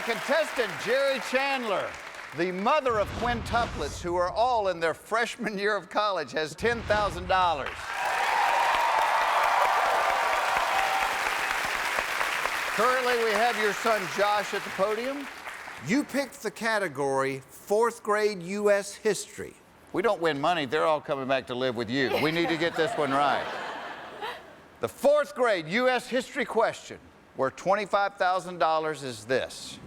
contestant, Jeri Chandler, the mother of quintuplets who are all in their freshman year of college, has $10,000. Currently, we have your son, Josh, at the podium. You picked the category fourth grade U.S. history. We don't win money. They're all coming back to live with you. We need to get this one right. The fourth grade U.S. history question, worth $25,000, is this.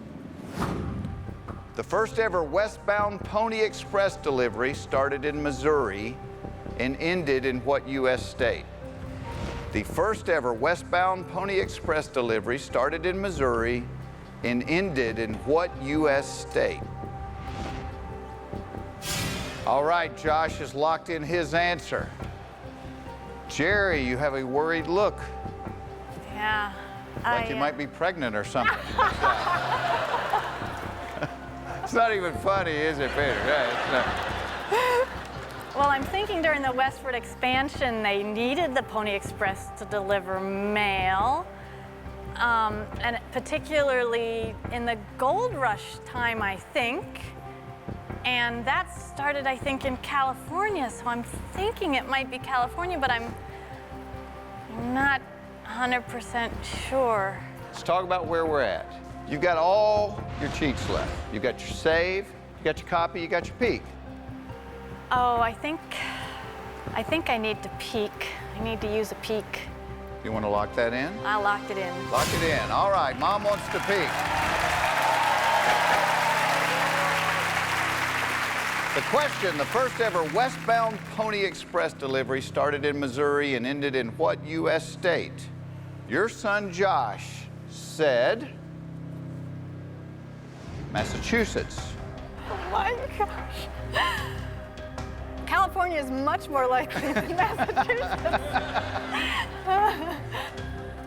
The first ever westbound Pony Express delivery started in Missouri and ended in what U.S. state? The first ever westbound Pony Express delivery started in Missouri and ended in what U.S. state? All right, Josh has locked in his answer. Jeri, you have a worried look. Yeah. Like you might be pregnant or something. It's not even funny, is it, Peter? Well, I'm thinking during the westward expansion, they needed the Pony Express to deliver mail. And particularly in the gold rush time, I think. And that started, I think, in California. So I'm thinking it might be California, but I'm not 100% sure. Let's talk about where we're at. You've got all your cheats left. You've got your save, you got your copy, you got your peek. Oh, I think I need to peek. I need to use a peek. You want to lock that in? I locked it in. Lock it in. All right, Mom wants to peek. The question, the first ever westbound Pony Express delivery started in Missouri and ended in what U.S. state? Your son, Josh, said Massachusetts. Oh my gosh. California is much more likely than Massachusetts.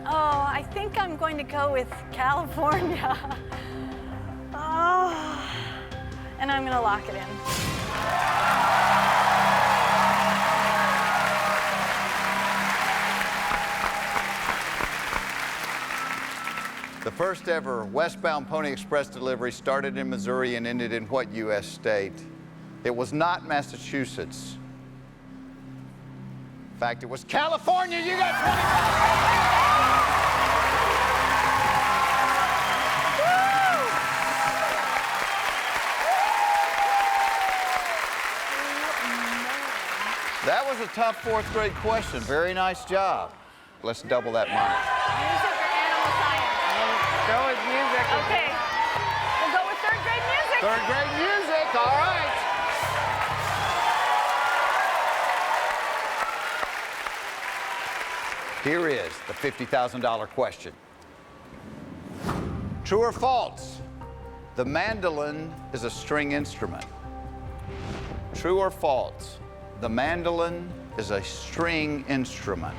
Oh, I think I'm going to go with California. Oh, and I'm going to lock it in. The first ever westbound Pony Express delivery started in Missouri and ended in what U.S. state? It was not Massachusetts. In fact, it was California. You got 25. That was a tough fourth grade question. Very nice job. Let's double that money. Music or animal science? Go with music. Okay. We'll go with third grade music. Third grade music, all right. Here is the $50,000 question. True or false? The mandolin is a string instrument. True or false? The mandolin is a string instrument.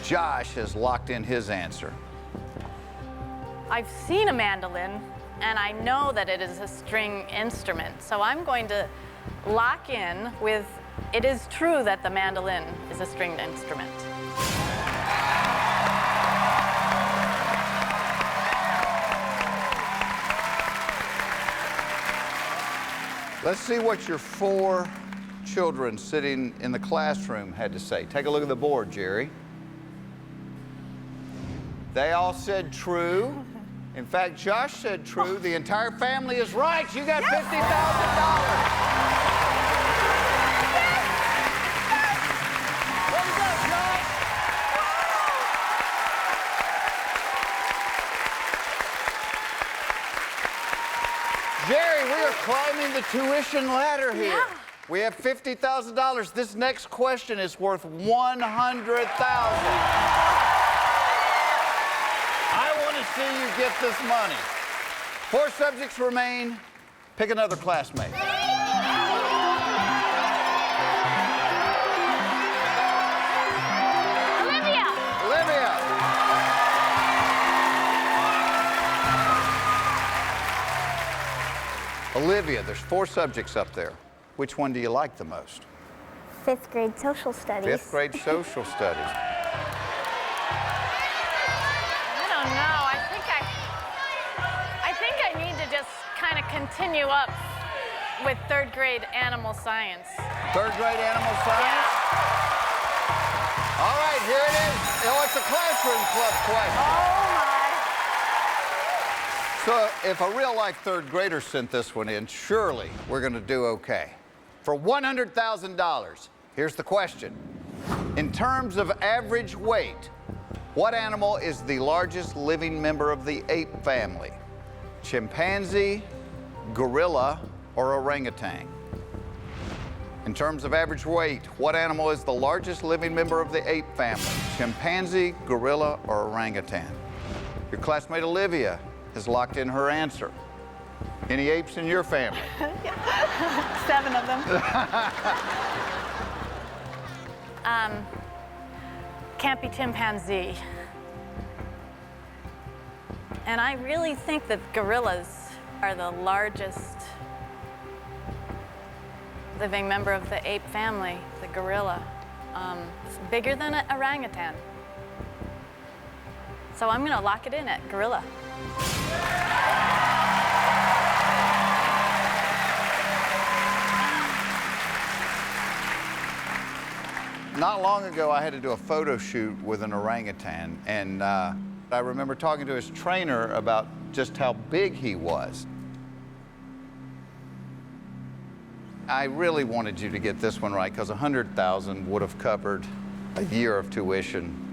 Josh has locked in his answer. I've seen a mandolin, and I know that it is a string instrument. So I'm going to lock in with, it is true that the mandolin is a stringed instrument. Let's see what your four children sitting in the classroom had to say. Take a look at the board, Jeri. They all said true. In fact, Josh said true. The entire family is right. You got $50,000. Way to go, Josh. Jeri, we are climbing the tuition ladder here. Yeah. We have $50,000. This next question is worth $100,000. I want to see you get this money. 4 subjects remain. Pick another classmate. Olivia. Olivia. Olivia, there's 4 subjects up there. Which one do you like the most? 5th grade social studies. 5th grade social studies. I don't know. I think continue up with third grade animal science. Third grade animal science? All right, here it is. Oh, it's a classroom club question. Oh, So if a real-life third grader sent this one in, surely we're going to do okay. For $100,000, here's the question. In terms of average weight, what animal is the largest living member of the ape family? Chimpanzee, gorilla, or orangutan? In terms of average weight, what animal is the largest living member of the ape family? Chimpanzee, gorilla, or orangutan? Your classmate Olivia has locked in her answer. Any apes in your family? 7 of them. Can't be chimpanzee. And I really think that gorillas are the largest living member of the ape family, the gorilla. It's bigger than an orangutan. So I'm gonna lock it in at gorilla. Not long ago, I had to do a photo shoot with an orangutan, and I remember talking to his trainer about just how big he was. I really wanted you to get this one right, because $100,000 would have covered a year of tuition.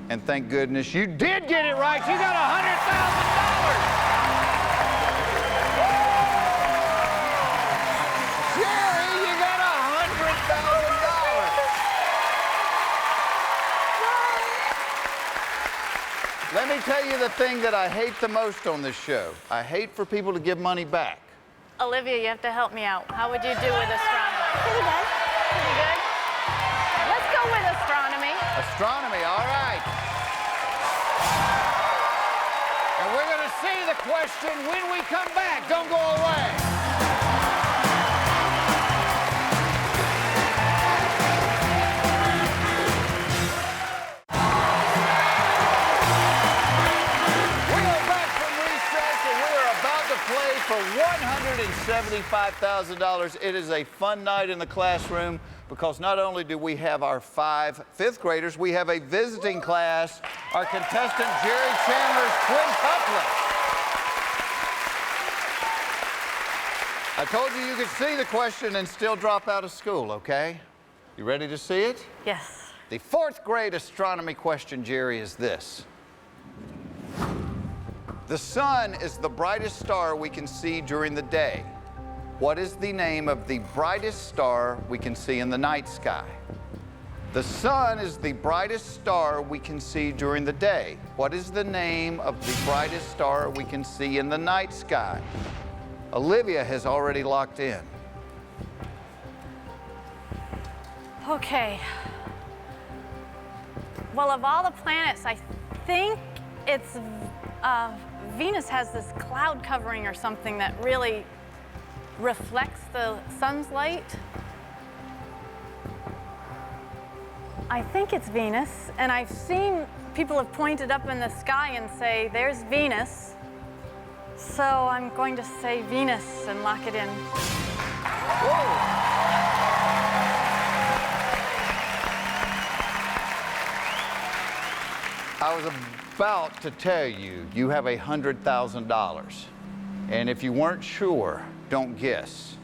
And thank goodness you did get it right. You got $100,000. Jerry, you got $100,000. Let me tell you the thing that I hate the most on this show. I hate for people to give money back. Olivia, you have to help me out. How would you do with astronomy? Pretty good. Pretty good? Let's go with astronomy. Astronomy, all right. And we're going to see the question when we come back. Don't go away. We are back from recess, and we are about to play for $175,000. It is a fun night in the classroom, because not only do we have our 5 fifth graders, we have a visiting class, our contestant Jeri Chandler's quintuplets. I told you you could see the question and still drop out of school, okay? You ready to see it? Yes. The 4th grade astronomy question, Jeri, is this. The sun is the brightest star we can see during the day. What is the name of the brightest star we can see in the night sky? The sun is the brightest star we can see during the day. What is the name of the brightest star we can see in the night sky? Olivia has already locked in. Okay. Well, of all the planets, I think it's Venus has this cloud covering or something that really reflects the sun's light. I think it's Venus, and I've seen people have pointed up in the sky and say, there's Venus. So I'm going to say Venus and lock it in. Whoa. I was about to tell you, you have $100,000. And if you weren't sure, don't guess.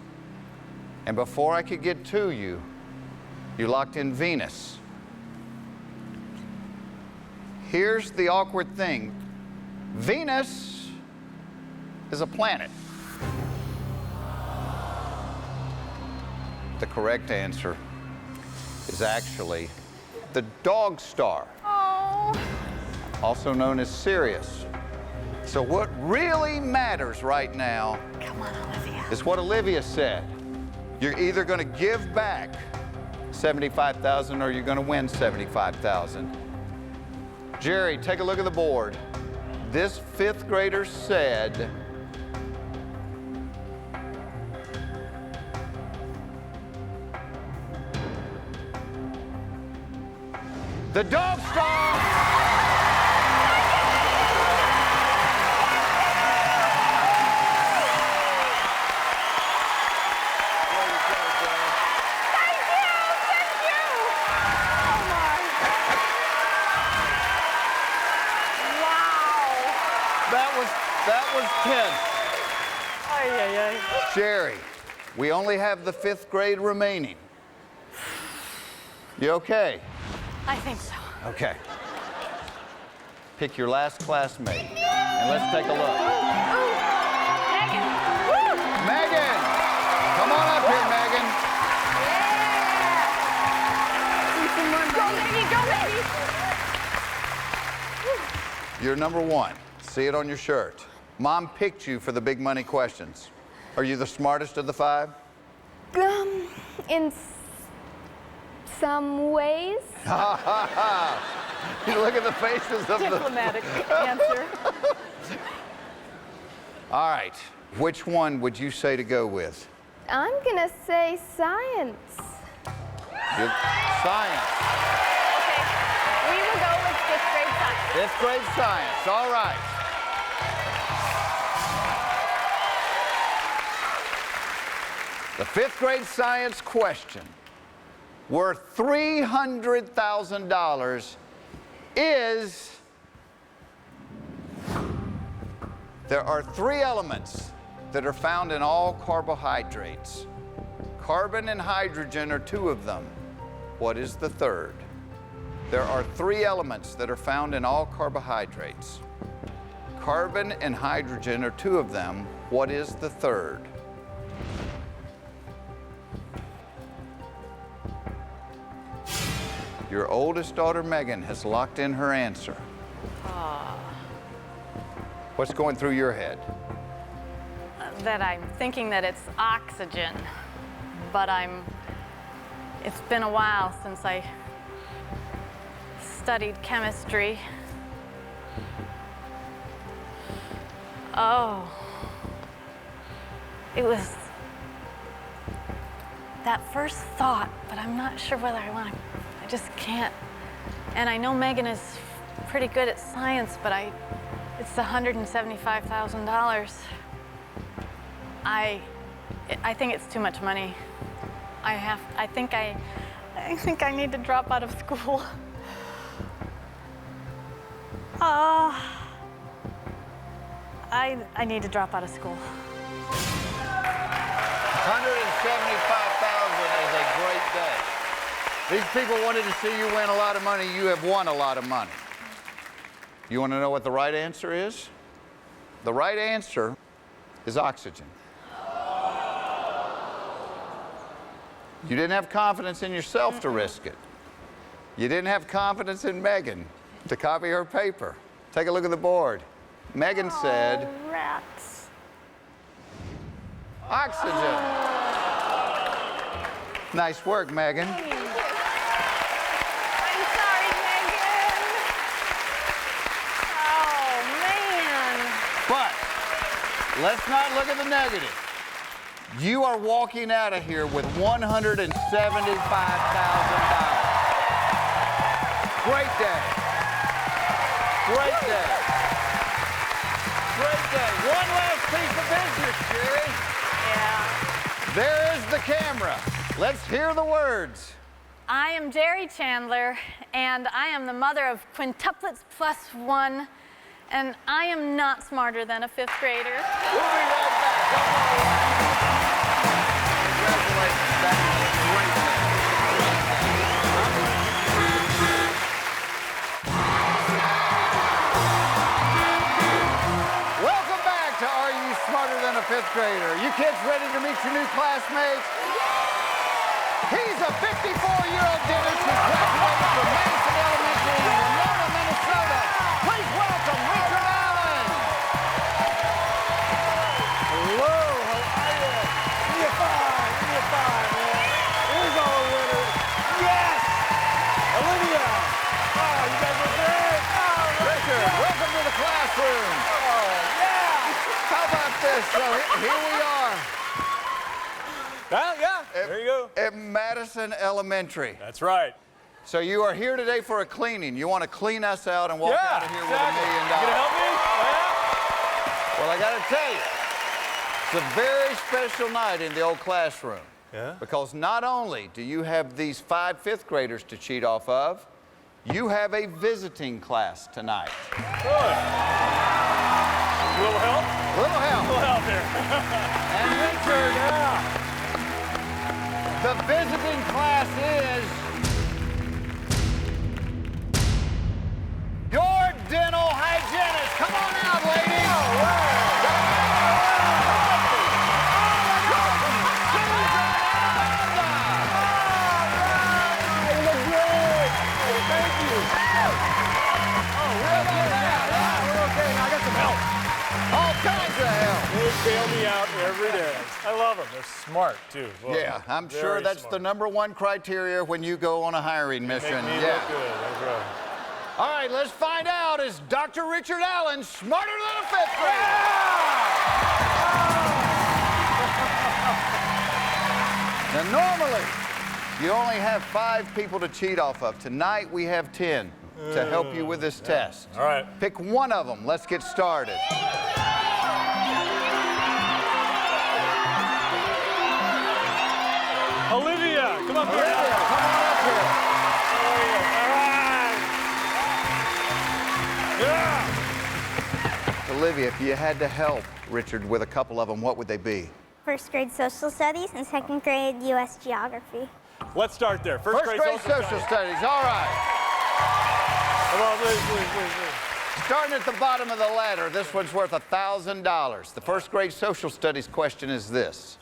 And before I could get to you, you locked in Venus. Here's the awkward thing. Venus is a planet. The correct answer is actually the dog star, also known as Sirius. So what really matters right now Come on, Olivia. is what Olivia said. You're either going to give back $75,000 or you're going to win $75,000. Jeri, take a look at the board. This 5th grader said the dog star. That was tense. Ay, ay, ay. Jeri, we only have the 5th grade remaining. You okay? I think so. Okay. Pick your last classmate, and let's take a look. Megan. Woo! Megan! Come on up here, Megan. Go, baby, go, baby. You're number 1. See it on your shirt. Mom picked you for the big money questions. Are you the smartest of the 5? In some ways. You look at the faces of Diplomatic answer. All right. Which one would you say to go with? I'm gonna say science. Science. Okay, we will go with 5th grade science. 5th grade science. All right. The 5th grade science question, worth $300,000, is: there are 3 elements that are found in all carbohydrates. Carbon and hydrogen are 2 of them. What is the 3rd? There are 3 elements that are found in all carbohydrates. Carbon and hydrogen are 2 of them. What is the 3rd? Your oldest daughter, Megan, has locked in her answer. What's going through your head? That I'm thinking that it's oxygen, but it's been a while since I studied chemistry. Oh, it was that first thought, but I'm not sure whether I want to. I just can't. And I know Megan is pretty good at science, but it's $175,000. I think it's too much money. I think I need to drop out of school. I need to drop out of school. $175,000 is a great day. These people wanted to see you win a lot of money. You have won a lot of money. You want to know what the right answer is? The right answer is oxygen. You didn't have confidence in yourself to risk it. You didn't have confidence in Megan to copy her paper. Take a look at the board. Megan said, Rats. oxygen. Nice work, Megan. I'm sorry, Megan. Oh, man. But let's not look at the negative. You are walking out of here with $175,000. Great day. Great day. Great day. One last piece of business, Jeri. Yeah. There is the camera. Let's hear the words. I am Jeri Chandler, and I am the mother of quintuplets plus 1, and I am not smarter than a 5th grader. We'll be right back. Don't go away. Congratulations. That was a great day. Welcome back to Are You Smarter Than a 5th Grader? You kids ready to meet your new classmates? He's a 54-year-old dentist who graduated from Madison Elementary in Winona, Minnesota. Please welcome Richard Allen. Hello, how are you? Give me a 5, man. Here's our winner. Yes! Olivia! Oh, you guys are great! Oh, Richard, welcome to the classroom. oh yeah! How about this? So here we are Well, yeah, there you go. at Madison Elementary. That's right. So you are here today for a cleaning. You want to clean us out and walk out of here with $1 million. You gonna help me? Oh, Well, I got to tell you, it's a very special night in the old classroom. Yeah? Because not only do you have these 5 5th graders to cheat off of, you have a visiting class tonight. yeah? Good. Little help. Little help here. And Richard, the visiting class is your dental hygienist. Come on out, ladies. You look great. Thank you. We're okay. Now I got some help. All kinds of help. They bail me out every day. I love them. They're smart, too. Boy, Yeah, I'm sure very that's smart. the #1 criteria when you go on a hiring mission. Make me Yeah. look good. That's right. All right, let's find out. Is Dr. Richard Allen smarter than a 5th grader? Now, normally, you only have 5 people to cheat off of. Tonight, we have 10 to help you with this test. All right. Pick one of them. Let's get started. Olivia, come up here. Olivia, come on up here. All right. Yeah. Olivia, if you had to help Richard with a couple of them, what would they be? First grade social studies and second grade U.S. geography. Let's start there. First First grade social studies. All right. Come on, please. Starting at the bottom of the ladder, this one's worth $1,000. The first grade social studies question is this.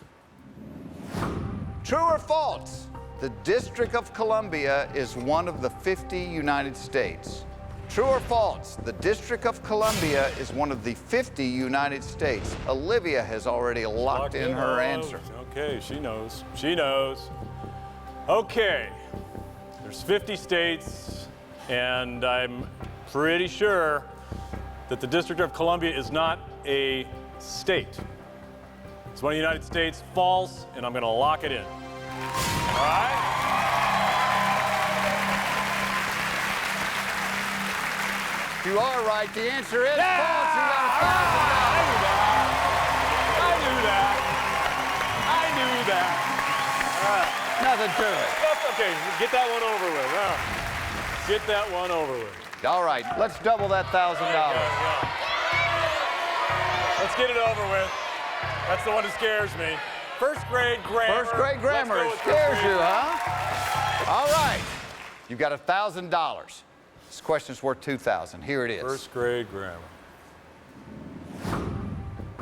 True or false? The District of Columbia is one of the 50 United States. True or false? The District of Columbia is one of the 50 United States. Olivia has already locked in her answer. Okay, she knows. She knows. Okay. There's 50 states, and I'm pretty sure that the District of Columbia is not a state. It's one of the United States. False, and I'm going to lock it in. All right? You are right. The answer is Yeah! false. You got I knew that. $1,000. Nothing to it. Okay, get that one over with. Get that one over with. All right, let's double that $1,000. Let's get it over with. That's the one that scares me. First grade grammar. First grade grammar, Let's go it with scares first grade you, grammar. huh? All right, you've got $1,000. This question's worth $2,000. Here it is. First grade grammar.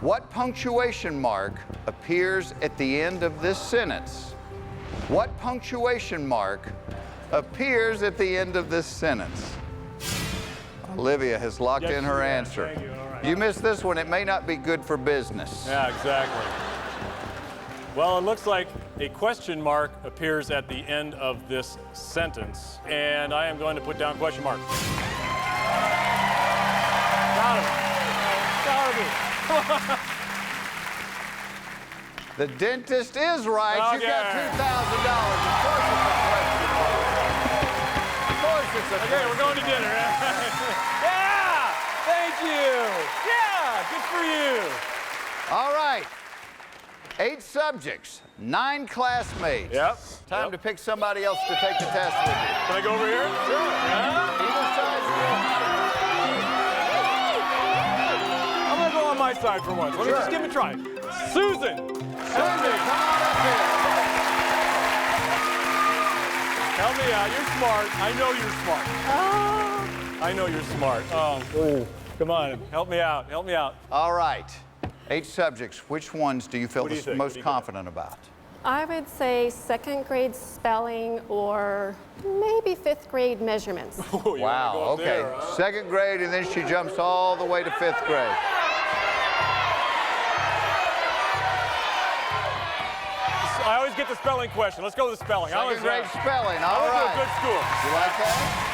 What punctuation mark appears at the end of this sentence? What punctuation mark appears at the end of this sentence? Olivia has locked Yes, in her she has. answer. Thank you. All right. You missed this one, it may not be good for business. Yeah, exactly. Well, it looks like a question mark appears at the end of this sentence, and I am going to put down question mark. Got it. The dentist is right. You got Okay. $2,000. Of course it's a question mark. Of course it's a Okay, question we're going to dinner. Yeah! Thank you. Yeah, good for you. All right. 8 subjects, 9 classmates. Yep. Time to pick somebody else to take the test with you. Can I go over here? Sure. Yeah. Either side's I'm gonna go on my side for once. Let me just give it a try. Susan. Susan, come on up here. Help me out. You're smart. I know you're smart. I know you're smart. Oh, come on. Help me out. Help me out. All right. 8 subjects. Which ones do you feel What do you think? most What do you got? confident about? I would say second grade spelling or maybe fifth grade measurements. Oh, you wanna Wow, go up okay. there, huh? 2nd grade, and then she jumps all the way to 5th grade. I always get the spelling question. Let's go with the spelling. I always 2nd grade spelling, I all went to a right. good school. You like that?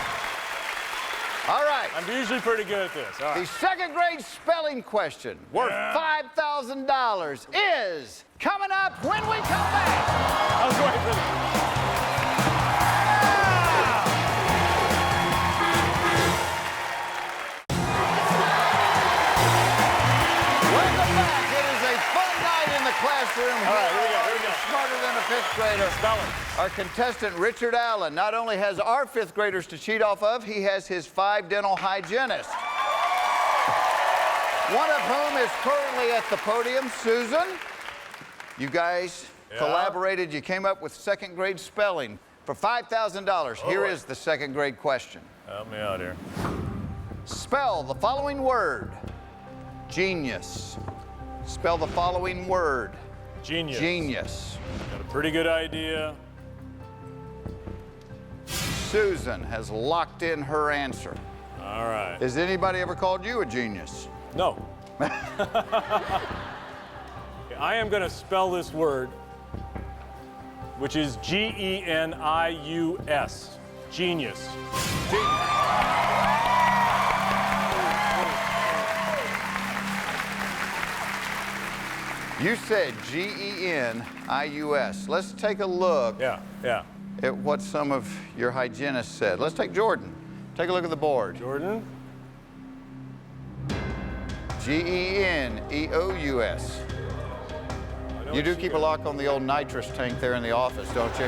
All right. I'm usually pretty good at this. All The right. 2nd grade spelling question, worth $5,000, is coming up when we come back. I was waiting for this. Welcome back. It is a fun night in the classroom. All right, here we go, here we go. Smarter than a 5th grader. Spelling. Our contestant, Richard Allen, not only has our 5th graders to cheat off of, he has his 5 dental hygienists. one of whom is currently at the podium, Susan. You guys collaborated. You came up with second grade spelling for $5,000. Here is the second grade question. Help me out here. Spell the following word. Genius. Spell the following word. Genius. Genius. Got a pretty good idea. Susan has locked in her answer. All right. Has anybody ever called you a genius? No. I am going to spell this word, which is G-E-N-I-U-S. Genius. You said G-E-N-I-U-S. Let's take a look Yeah. at what some of your hygienists said. Let's take Jordan. Take a look at the board. Jordan? G-E-N-E-O-U-S. You do keep a lock on the old nitrous tank there in the office, don't you?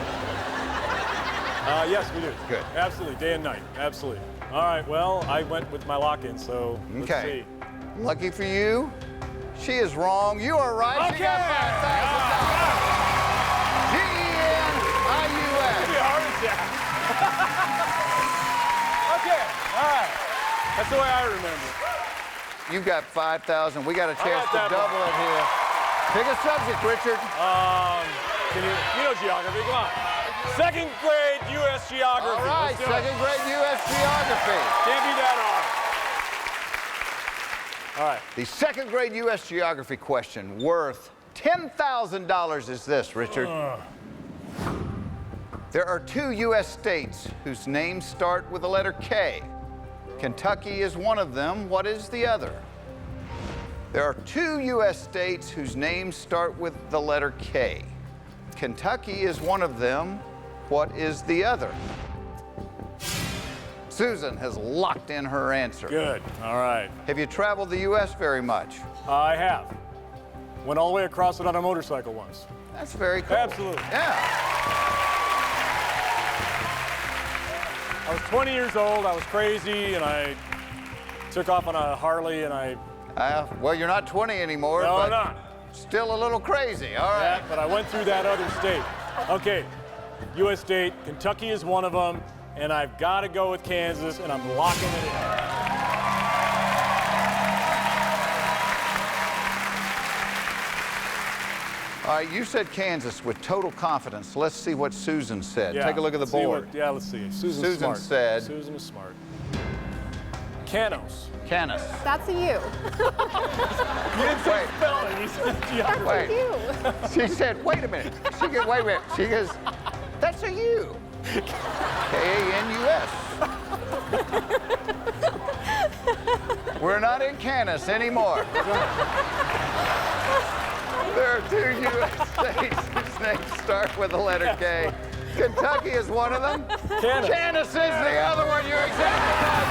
Yes, we do. Good. Absolutely, day and night. Absolutely. All right, well, I went with my lock-in, so let's Okay. see. Lucky for you, she is wrong. You are right. She got $5,000. G-E-N-I-U-S. Give me a heart attack. Okay, all right. That's the way I remember it. You got 5,000. We got a chance to that double it here. Pick a subject, Richard. You know geography, come on. Second grade U.S. geography. All right, Let's do it. second grade U.S. geography. Can't be that hard. All right. The second grade U.S. geography question worth $10,000 is this, Richard. There are 2 U.S. states whose names start with the letter K. Kentucky is one of them. What is the other? There are 2 U.S. states whose names start with the letter K. Kentucky is one of them. What is the other? Susan has locked in her answer. Good. All right. Have you traveled the U.S. very much? I have. Went all the way across it on a motorcycle once. That's very cool. Absolutely. Yeah. I was 20 years old. I was crazy, and I took off on a Harley, and I... Well, you're not 20 anymore, No, but I'm not. still a little crazy. All right. Yeah, but I went through that other state. Okay, U.S. state, Kentucky is one of them, and I've got to go with Kansas, and I'm locking it in. All right, you said Kansas with total confidence. Let's see what Susan said. Yeah, Take a look at the let's see board. let's see. Susan smart. said- Susan is smart. Canos. Canis. That's a U. You didn't say spelling, you said geography. Wait. U. She said, wait a minute. Wait a minute. She goes, that's a U. K-A-N-U-S. We're not in Canis anymore. There are 2 U.S. states whose names start with the letter K. Kentucky is one of them. Canis. Canis is the other one. You're exactly right.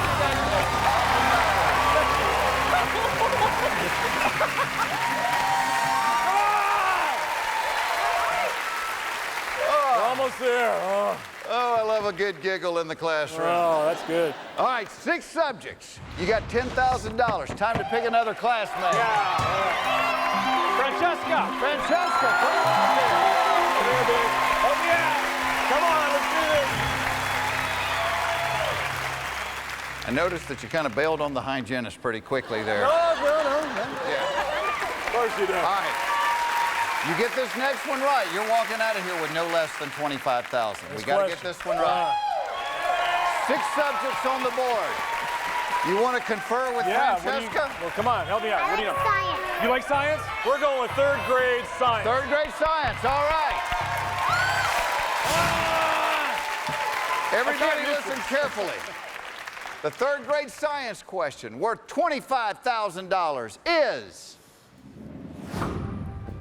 We're almost there. Oh, I love a good giggle in the classroom. Oh, that's good. All right, 6 subjects. You got $10,000. Time to pick another classmate. Yeah. Francesca. Francesca, come on here. Come here, babe. Help me out. Come on, let's do this. I noticed that you kind of bailed on the hygienist pretty quickly there. No. Yeah. Of course you do. All right. You get this next one right, you're walking out of here with no less than $25,000. We got to get this one right. 6 subjects on the board. You want to confer with Francesca? Well, come on, help me out. What do you know? Science. You like science? We're going with 3rd grade science. 3rd grade science, all right. Everybody listen carefully. The 3rd grade science question worth $25,000 is,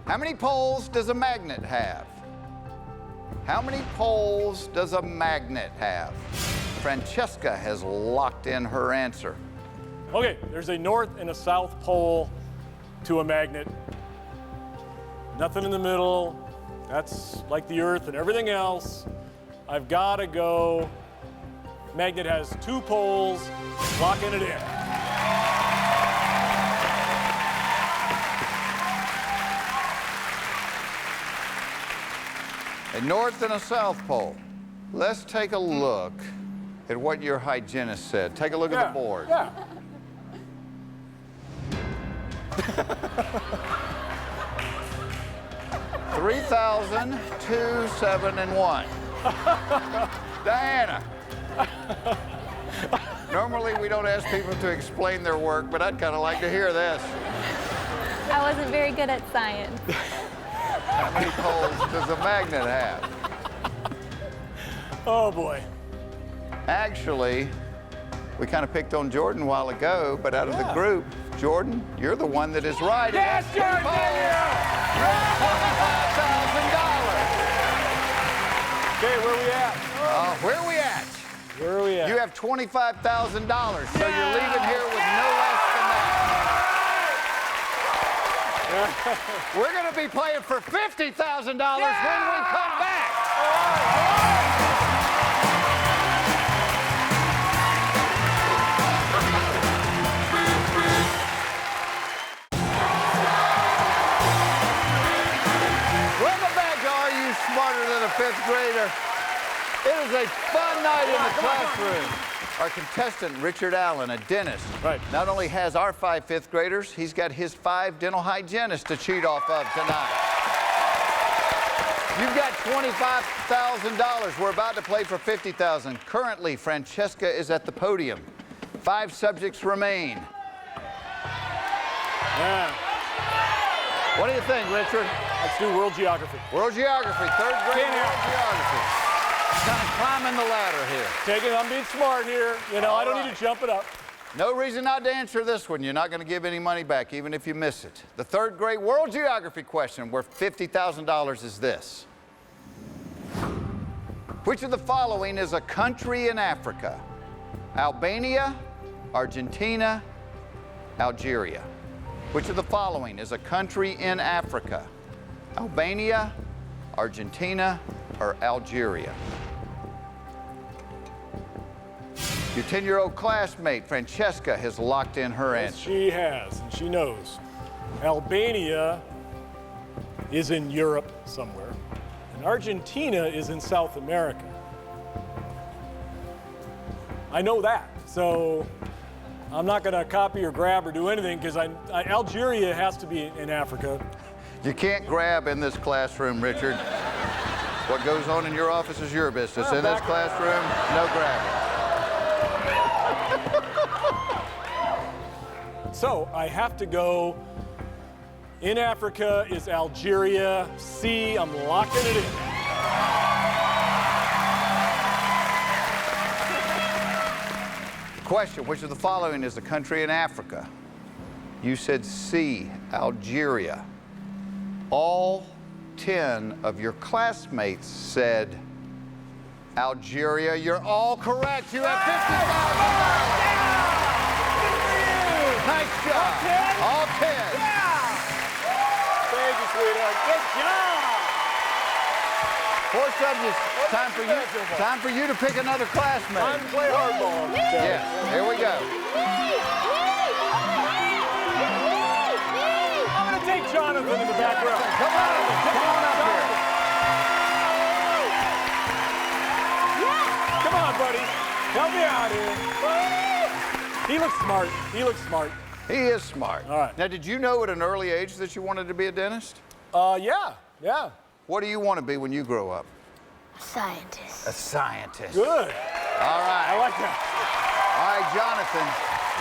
how many poles does a magnet have? How many poles does a magnet have? Francesca has locked in her answer. Okay, there's a north and a south pole to a magnet. Nothing in the middle. That's like the Earth and everything else. I've got to go. Magnet has 2 poles. Locking it in. A North and a South Pole. Let's take a look at what your hygienist said. Take a look at the board. Yeah. 3,000, 2, 7, and 1. Diana. Normally we don't ask people to explain their work, but I'd kind of like to hear this. I wasn't very good at science. How many poles does a magnet have? Oh, boy. Actually, we kind of picked on Jordan a while ago, but out of the group, Jordan, you're the one that is right. Yes, Jordan! Okay, where are we at? Where are we at? Where are we at? You have $25,000, so you're leaving here with no less than that. We're going to be playing for $50,000 when we come back. Welcome back to Are You Smarter Than a Fifth Grader? It is a fun night in the classroom. Our contestant, Richard Allen, a dentist, not only has our 5 fifth graders, he's got his 5 dental hygienists to cheat off of tonight. You've got $25,000. We're about to play for $50,000. Currently, Francesca is at the podium. 5 subjects remain. Yeah. What do you think, Richard? Let's do world geography. World geography, 3rd grade world geography. Kind of climbing the ladder here. I'm being smart here. You know, I don't need to jump it up. No reason not to answer this one. You're not going to give any money back, even if you miss it. The 3rd grade world geography question worth $50,000 is this. Which of the following is a country in Africa? Albania, Argentina, Algeria. Which of the following is a country in Africa? Albania, Argentina, or Algeria? Your 10-year-old classmate, Francesca, has locked in her answer. She has, and she knows. Albania is in Europe somewhere, and Argentina is in South America. I know that, so I'm not going to copy or grab or do anything because Algeria has to be in Africa. You can't grab in this classroom, Richard. What goes on in your office is your business. In this classroom, no grabbing. So I have to go. In Africa is Algeria. C, I'm locking it in. Question, which of the following is a country in Africa? You said C, Algeria. All 10 of your classmates said Algeria. You're all correct. You have $50,000. Nice job. All 10. Yeah. Thank you, sweetheart. Good job. 4 subjects. Time for you to pick another classmate. Time to play hardball. Yes. Here we go. I'm going to take Jonathan in the back row. Come on up here. Come on, buddy. Help me out here. He looks smart. He looks smart. He is smart. All right. Now, did you know at an early age that you wanted to be a dentist? Yeah. What do you want to be when you grow up? A scientist. A scientist. Good. All right. I like that. All right, Jonathan,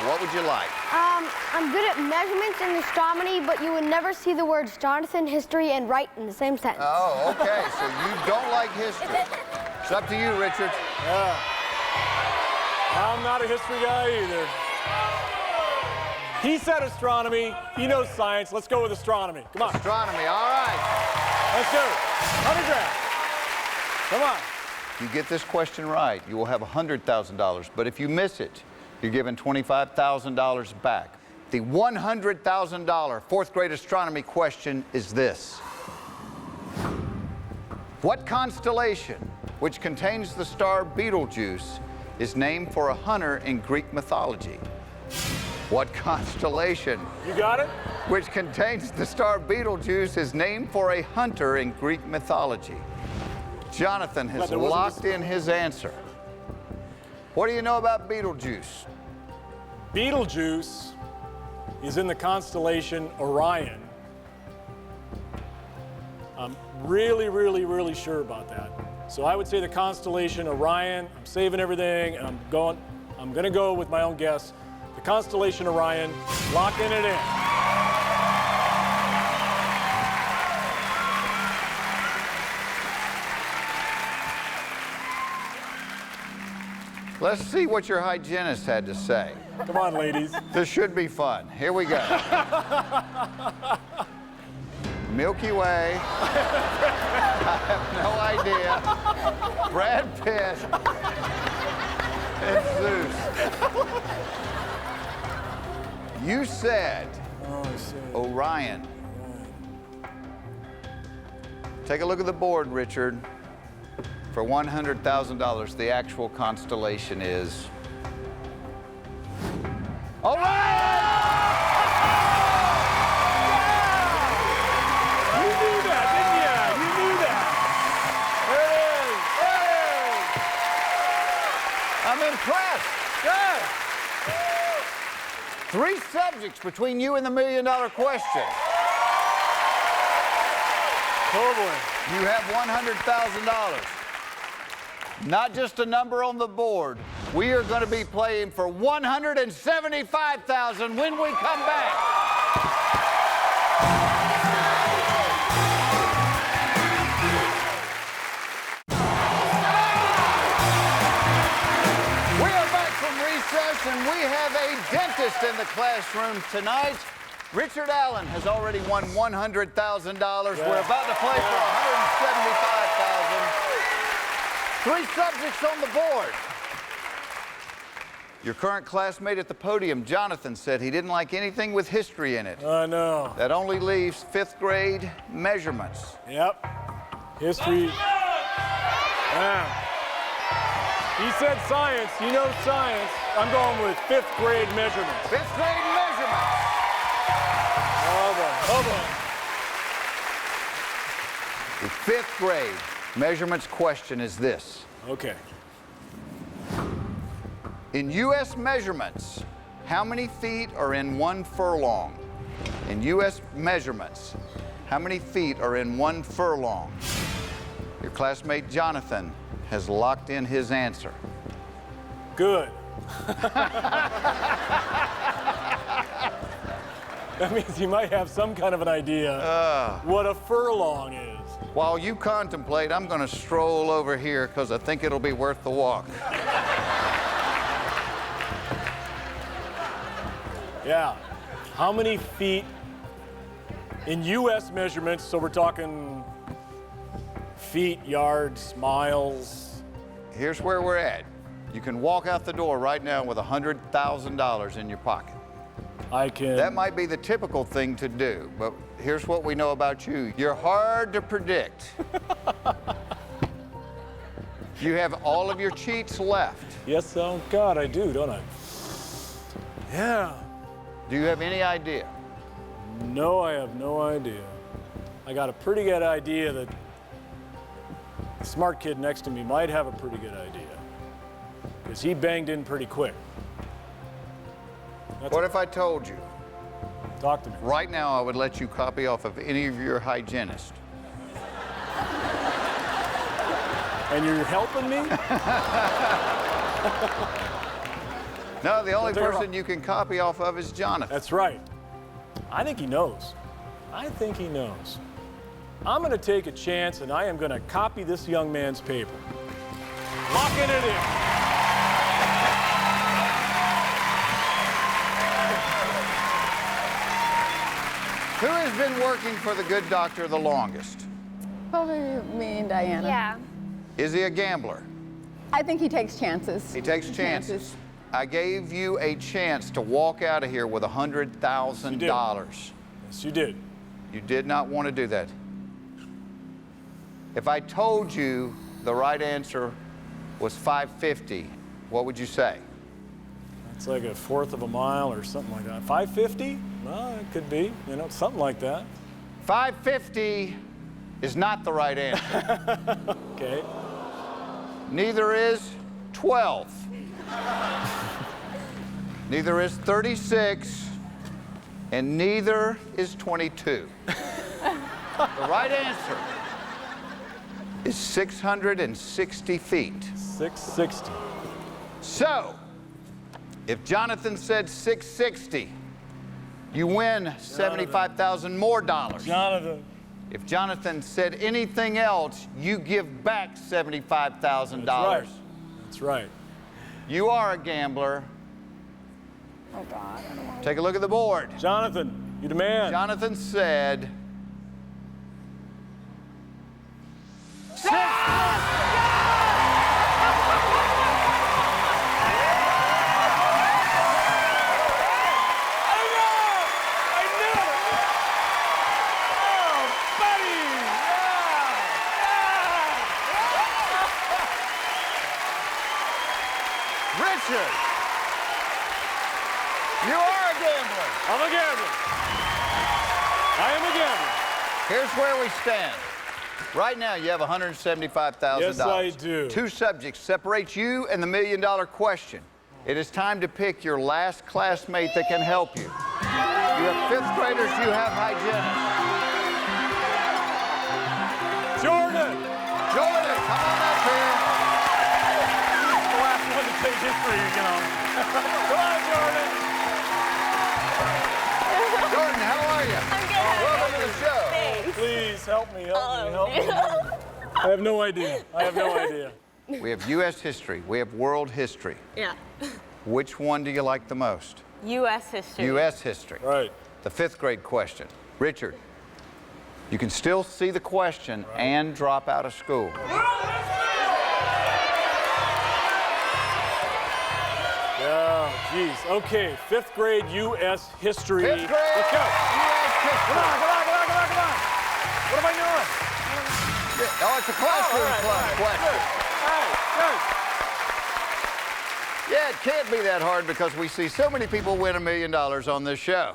what would you like? I'm good at measurements and astronomy, but you would never see the words Jonathan, history, and right in the same sentence. Oh, okay. So you don't like history. It's up to you, Richard. Yeah. I'm not a history guy either. He said astronomy. He knows science. Let's go with astronomy. Come on. Astronomy, all right. Let's go. Autograph. Come on. If you get this question right, you will have $100,000. But if you miss it, you're given $25,000 back. The $100,000 4th grade astronomy question is this. What constellation, which contains the star Betelgeuse, is named for a hunter in Greek mythology? What constellation, You got it? which contains the star Betelgeuse, is named for a hunter in Greek mythology? Jonathan has there wasn't locked in his answer. What do you know about Betelgeuse? Betelgeuse is in the constellation Orion. I'm really sure about that. So I would say the constellation Orion. I'm saving everything, and I'm gonna go with my own guess. The constellation Orion, locking it in. Let's see what your hygienist had to say. Come on, ladies. This should be fun. Here we go. Milky Way. I have no idea. Brad Pitt. And Zeus. You said Orion. Take a look at the board, Richard. For $100,000, the actual constellation is Orion! You knew that, didn't you? You knew that. There it is. I'm impressed. Good. 3 subjects between you and the $1 million question. Totally. You have $100,000. Not just a number on the board. We are going to be playing for $175,000 when we come back. We are back from recess, and we have a dentist in the classroom tonight. Richard Allen has already won $100,000. We're about to play for $175,000. 3 subjects on the board. Your current classmate at the podium, Jonathan, said he didn't like anything with history in it. I know. That only leaves 5th grade measurements. Yep. History. Yeah. He said science. You know science. I'm going with 5th grade measurements. 5th grade measurements. Oh, boy. The 5th grade measurements question is this. Okay. In U.S. measurements, how many feet are in 1 furlong? In U.S. measurements, how many feet are in 1 furlong? Your classmate Jonathan has locked in his answer. Good. That means he might have some kind of an idea what a furlong is. While you contemplate, I'm going to stroll over here because I think it'll be worth the walk. Yeah. How many feet in U.S. measurements? So we're talking feet, yards, miles. Here's where we're at. You can walk out the door right now with $100,000 in your pocket. I can. That might be the typical thing to do, but here's what we know about you. You're hard to predict. You have all of your cheats left. Yes, oh God, I do, don't I? Yeah. Do you have any idea? No, I have no idea. I got a pretty good idea that the smart kid next to me might have a pretty good idea, because he banged in pretty quick. What if I told you? Talk to me. Right now, I would let you copy off of any of your hygienists. And you're helping me? No, the only person you can copy off of is Jonathan. That's right. I think he knows. I think he knows. I'm going to take a chance, and I am going to copy this young man's paper. Locking it in. Who has been working for the good doctor the longest? Probably me and Diana. Yeah. Is he a gambler? I think he takes chances. He takes chances. I gave you a chance to walk out of here with $100,000. Yes, you did. You did not want to do that. If I told you the right answer was 550, what would you say? It's like a fourth of a mile or something like that. 550? Well, it could be, something like that. 550 is not the right answer. Okay. Neither is 12. Neither is 36. And neither is 22. The right answer is 660 feet. 660. So, if Jonathan said 660, you win 75,000 more dollars. Jonathan. If Jonathan said anything else, you give back $75,000. That's right. That's right. You are a gambler. Oh, God. I don't want Take a look at the board. Jonathan, you demand. Jonathan said... Richard, you are a gambler. I'm a gambler. I am a gambler. Here's where we stand. Right now, you have $175,000. Yes, I do. Two subjects separate you and the $1 million question. It is time to pick your last classmate that can help you. You have fifth graders, you have hygienists. Jordan! Jordan, come on up here. The last one to take history, you know. Come on, Jordan. Jordan, how are you? I'm good. Welcome to the show. Thanks. Please help me, help me. I have no idea. I have no idea. We have U.S. history. We have world history. Yeah. Which one do you like the most? U.S. history. U.S. history. Right. The fifth grade question. Richard, you can still see the question and drop out of school. Yeah, geez. Okay, fifth grade U.S. history. Fifth grade Let's go. U.S. history. Come on, come on, come on, come on, come on. What am I doing? Oh, it's a classroom club question. Good. Yeah, it can't be that hard because we see so many people win $1 million on this show.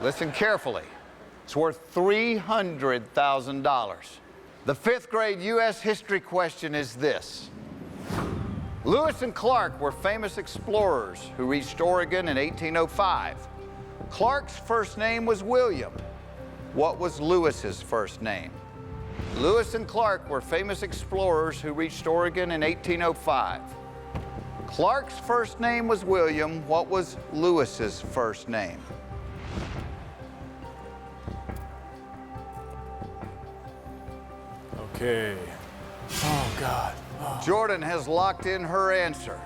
Listen carefully. It's worth $300,000. The fifth grade U.S. history question is this. Lewis and Clark were famous explorers who reached Oregon in 1805. Clark's first name was William. What was Lewis's first name? Lewis and Clark were famous explorers who reached Oregon in 1805. Clark's first name was William. What was Lewis's first name? Okay. Oh, God. Oh. Jordan has locked in her answer.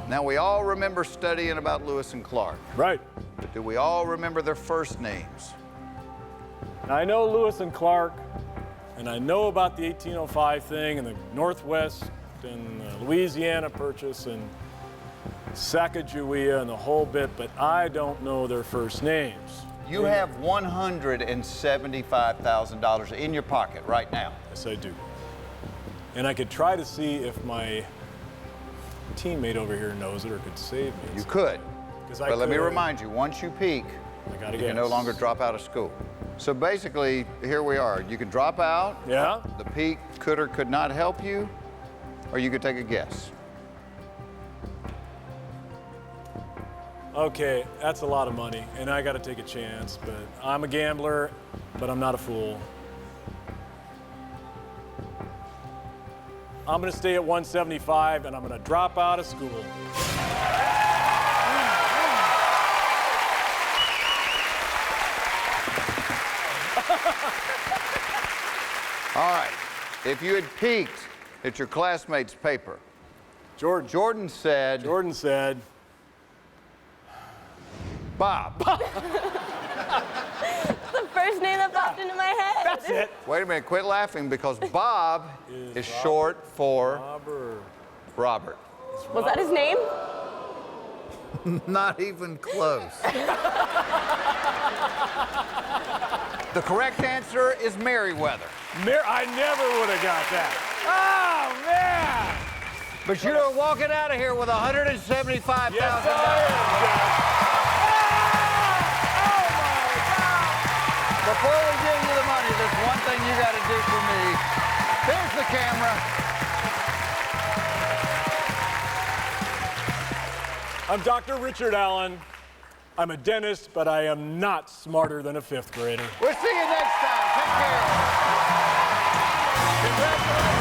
Now, we all remember studying about Lewis and Clark, Right. but do we all remember their first names? I know Lewis and Clark, and I know about the 1805 thing and the Northwest and the Louisiana Purchase and Sacagawea and the whole bit, but I don't know their first names. You have $175,000 in your pocket right now. Yes, I do. And I could try to see if my teammate over here knows it or could save me. You could. 'Cause I But let me could. remind you, once you peak, I gotta you can no guess. longer drop out of school. So basically, here we are. You can drop out. Yeah? The peak could or could not help you, or you could take a guess. Okay, that's a lot of money, and I got to take a chance, but I'm a gambler, but I'm not a fool. I'm going to stay at 175, and I'm going to drop out of school. All right. If you had peeked at your classmate's paper, Jordan said, Bob. The first name that popped into my head. That's it. Wait a minute, quit laughing because Bob is short for Robert. Was that his name? Not even close. The correct answer is Merriweather. I never would have got that. Oh, man. But you're walking out of here with $175,000. Yes, I am, Jeff. Oh, my God. before we give you the money, there's one thing you got to do for me. There's the camera. I'm Dr. Richard Allen. I'm a dentist, but I am not smarter than a 5th grader. We'll see you next time. Take care. Congratulations.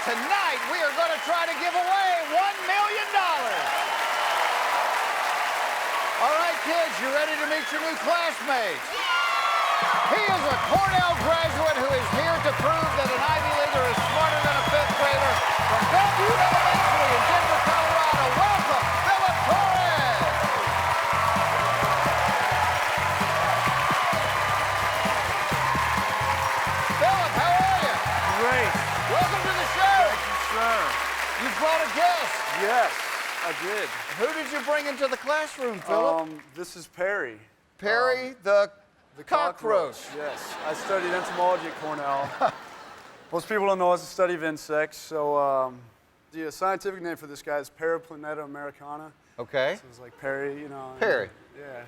Tonight, we are going to try to give away $1 million. All right, kids, you ready to meet your new classmates? He is a Cornell graduate who is here to prove that an Ivy Leaguer is smarter than a 5th grader. From Bellevue Elementary in Denver, Colorado, welcome, Phillip Torres. Phillip, how are you? Great. Welcome to the show. Sir. You brought a guest. Yes, I did. Who did you bring into the classroom, Phillip? This is Perry. Perry, the cockroach. Yes, I studied entomology at Cornell. Most people don't know it's a study of insects. So the scientific name for this guy is Periplaneta americana. Okay. So it's like Perry, you know. Perry. Yeah.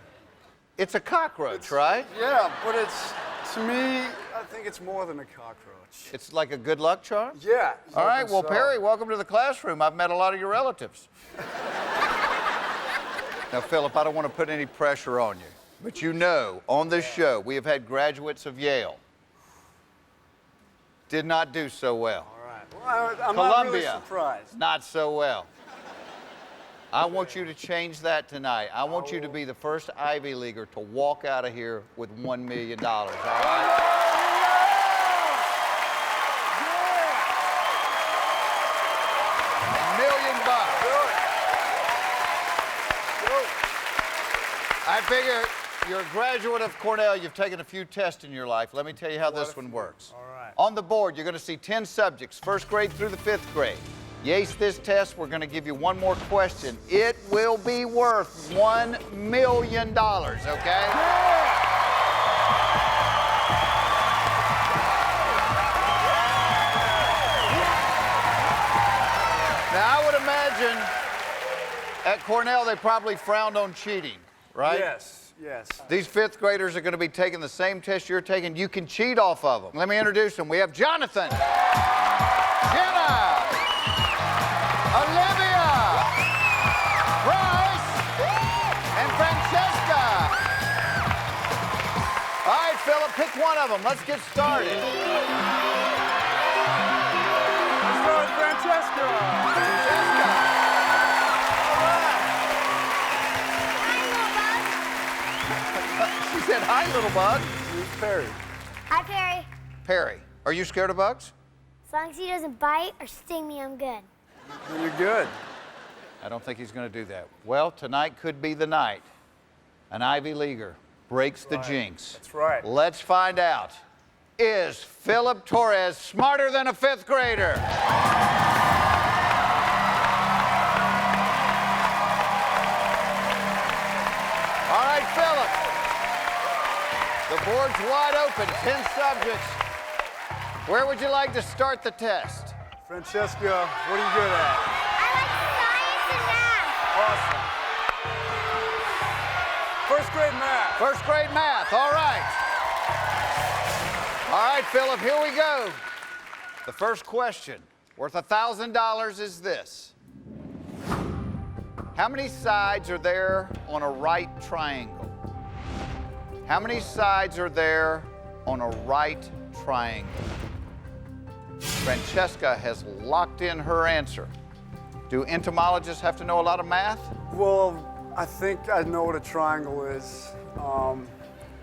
It's a cockroach, right? Yeah, but it's, to me, I think it's more than a cockroach. It's like a good luck charm? Yeah. All right, well, so. Perry, welcome to the classroom. I've met a lot of your relatives. Now, Phillip, I don't want to put any pressure on you, but you know, on this show, we have had graduates of Yale. Did not do so well. All right. Well, I'm Columbia, not really surprised. not so well. I want you to change that tonight. I want you to be the first Ivy Leaguer to walk out of here with $1 million, all right? $1 million. I figure you're a graduate of Cornell. You've taken a few tests in your life. Let me tell you how this one works. All right. On the board, you're going to see 10 subjects, 1st grade through the 5th grade. You ace this test, we're going to give you one more question. It will be worth $1 million, okay? Now, I would imagine at Cornell, they probably frowned on cheating, right? Yes, yes. These 5th graders are going to be taking the same test you're taking. You can cheat off of them. Let me introduce them. We have Jonathan, Jenna, Olivia, Bryce, and Francesca. All right, Phillip, pick one of them. Let's get started. Let's start with Francesca. She said, hi, little bug. Who's Perry? Hi, Perry. Perry, are you scared of bugs? As long as he doesn't bite or sting me, I'm good. Then you're good. I don't think he's going to do that. Well, tonight could be the night an Ivy Leaguer breaks the jinx. That's right. Let's find out. Is Phillip Torres smarter than a 5th grader? All right, Phillip. The board's wide open, 10 subjects. Where would you like to start the test? Francesca, what are you good at? I like science and math. Awesome. 1st grade math. 1st grade math, all right. All right, Phillip, here we go. The first question, worth $1,000, is this. How many sides are there on a right triangle? How many sides are there on a right triangle? Francesca has locked in her answer. Do entomologists have to know a lot of math? Well, I think I know what a triangle is.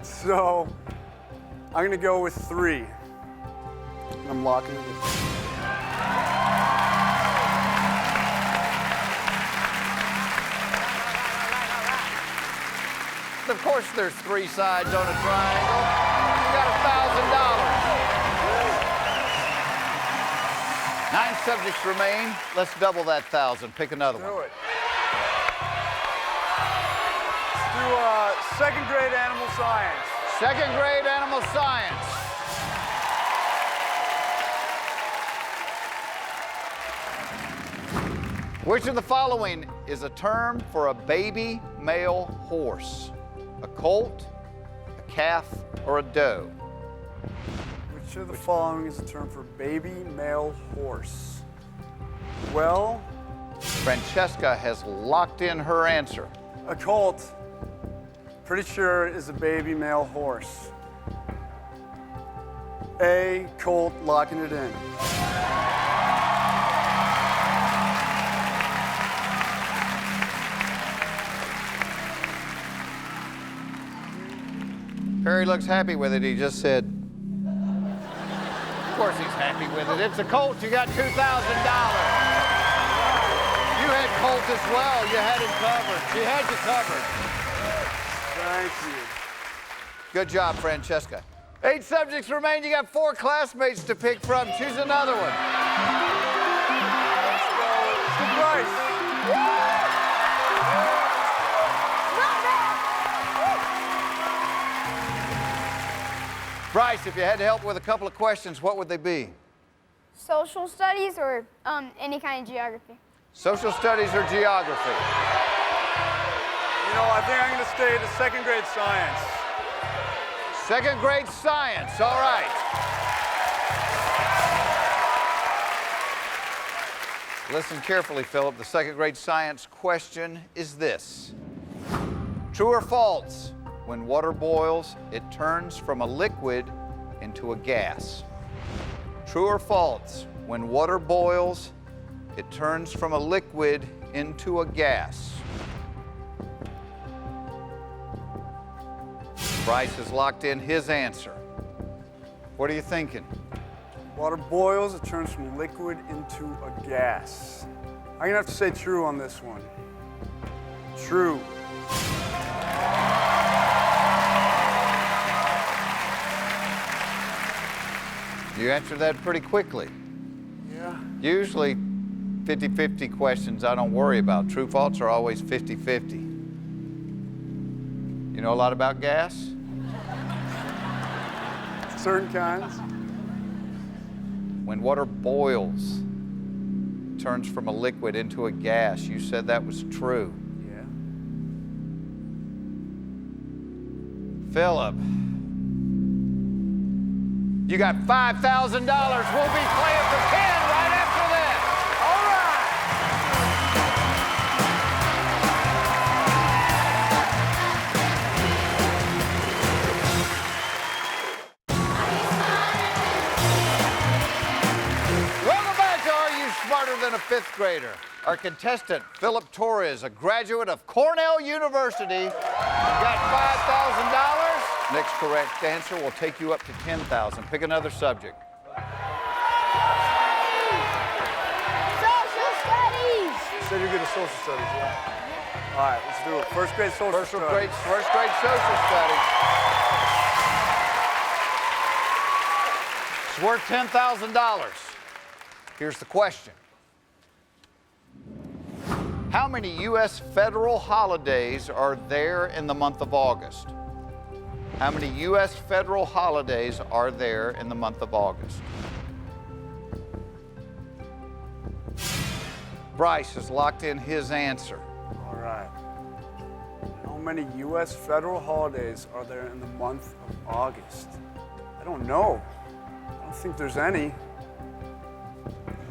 So I'm gonna go with 3. I'm locking it. Of course, there's 3 sides on a triangle. You got $1,000. 9 subjects remain. Let's double that 1,000. Pick another one. Do it. second grade animal science. Second grade animal science. Which of the following is a term for a baby male horse? A colt, a calf, or a doe? Which of the following is a term for baby male horse? Well, Francesca has locked in her answer. a colt, pretty sure, is a baby male horse. A colt, locking it in. Perry looks happy with it. He just said, of course he's happy with it. It's a colt. You got $2,000. You had colt as well. You had it covered. She had you covered. Thank you. Good job, Francesca. 8 subjects remain. You got 4 classmates to pick from. Choose another one. Let's go to Bryce. Bryce, if you had to help with a couple of questions, what would they be? Social studies or any kind of geography? Social studies or geography? You know, I think I'm going to stay to second grade science. Second grade science, all right. Listen carefully, Philip. The second grade science question is this. True or false? When water boils, it turns from a liquid into a gas. True or false? When water boils, it turns from a liquid into a gas. Bryce has locked in his answer. What are you thinking? Water boils, it turns from liquid into a gas. I'm going to have to say true on this one. True. You answered that pretty quickly. Yeah. Usually 50-50 questions I don't worry about. True, false are always 50-50. You know a lot about gas? Certain kinds. When water boils, it turns from a liquid into a gas. You said that was true. Yeah. Philip, you got $5,000. We'll be playing for 10 right after this. All right. Welcome back to Are You Smarter Than a Fifth Grader? Our contestant, Phillip Torres, a graduate of Cornell University, got $5,000. Next correct answer will take you up to $10,000. Pick another subject. Social studies! You said you're good at social studies, yeah? All right, let's do it. First grade social studies. First grade social studies. It's worth $10,000. Here's the question. How many U.S. federal holidays are there in the month of August? How many U.S. federal holidays are there in the month of August? Bryce has locked in his answer. All right. How many U.S. federal holidays are there in the month of August? I don't know. I don't think there's any.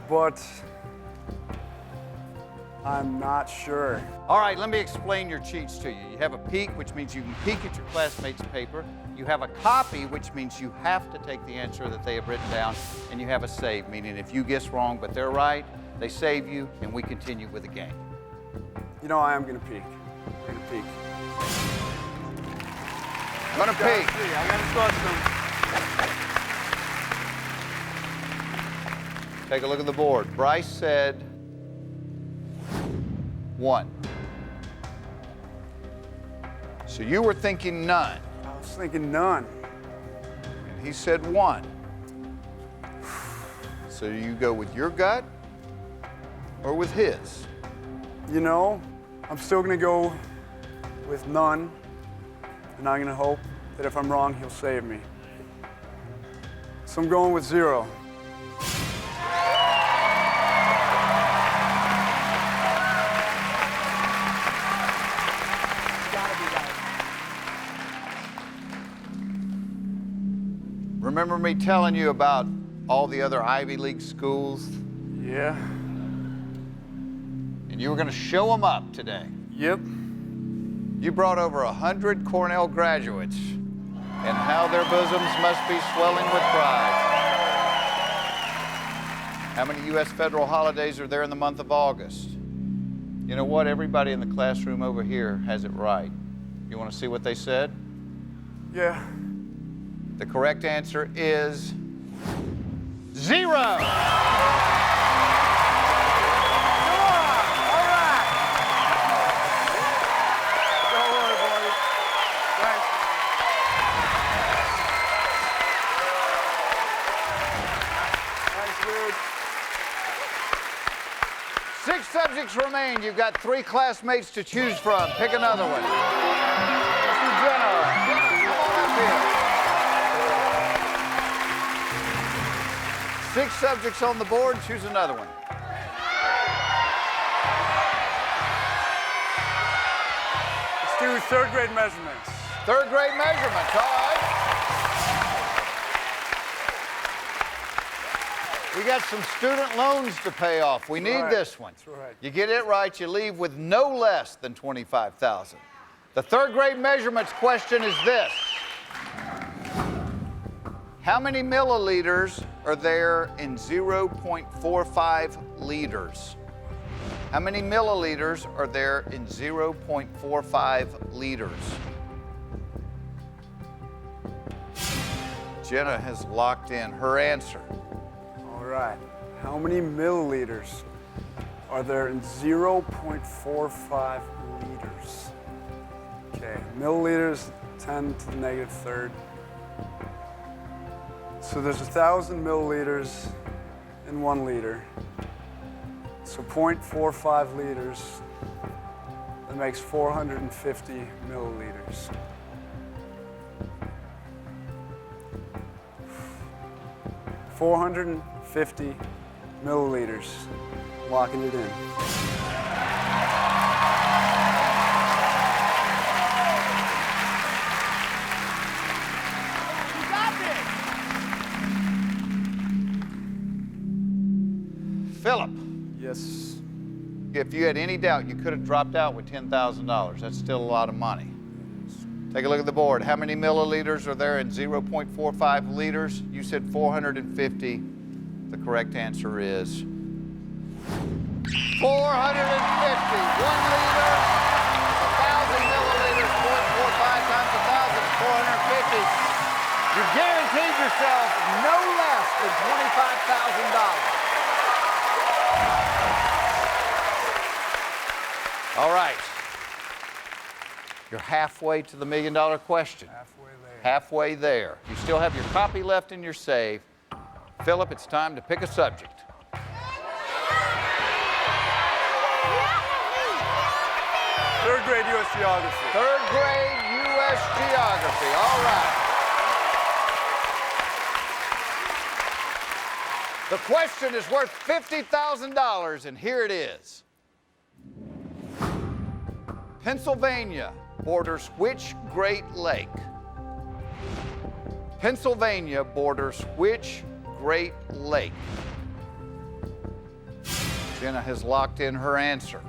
But I'm not sure. All right, let me explain your cheats to you. You have a peek, which means you can peek at your classmates' paper. You have a copy, which means you have to take the answer that they have written down. And you have a save, meaning if you guess wrong but they're right, they save you, and we continue with the game. You know, I am going to peek. I'm going to peek. Gonna peek. See, I got to trust them. Take a look at the board. Bryce said 1. So you were thinking none. I was thinking none. And he said 1. So you go with your gut or with his? You know, I'm still going to go with none. and I'm gonna hope that if I'm wrong, he'll save me. So I'm going with 0. Remember me telling you about all the other Ivy League schools? Yeah. And you were going to show them up today. Yep. You brought over 100 Cornell graduates, and how their bosoms must be swelling with pride. How many U.S. federal holidays are there in the month of August? You know what? Everybody in the classroom over here has it right. You want to see what they said? Yeah. The correct answer is 0. Come on. All right. Don't worry, buddy. Thanks. Thanks, dude. 6 subjects remain. You've got 3 classmates to choose from. Pick another one. Let's do Jenna. Jenna, come on up here. 6 subjects on the board. Choose another one. Let's do 3rd grade measurements. 3rd grade measurements, all right. We got some student loans to pay off. We need this one. That's right. You get it right, you leave with no less than $25,000. The 3rd grade measurements question is this. How many milliliters are there in 0.45 liters? How many milliliters are there in 0.45 liters? Jenna has locked in her answer. All right. How many milliliters are there in 0.45 liters? Okay, milliliters, 10 to the negative 3rd. So there's 1,000 milliliters in 1 liter. So 0.45 liters, that makes 450 milliliters. $450 milliliters. Locking it in. Phillip, Yes. if you had any doubt, you could have dropped out with $10,000. That's still a lot of money. Take a look at the board. How many milliliters are there in 0.45 liters? You said 450. The correct answer is 450. 1 liter, 1,000 milliliters, 0.45 times 1,000 is 450. You guaranteed yourself no less than $25,000. All right. You're halfway to the $1 million question. Halfway there. Halfway there. You still have your copy left in your safe. Phillip, it's time to pick a subject. 3rd grade U.S. Geography. 3rd grade U.S. Geography. All right. The question is worth $50,000, and here it is. Pennsylvania borders which Great Lake? Pennsylvania borders which Great Lake? Jenna has locked in her answer.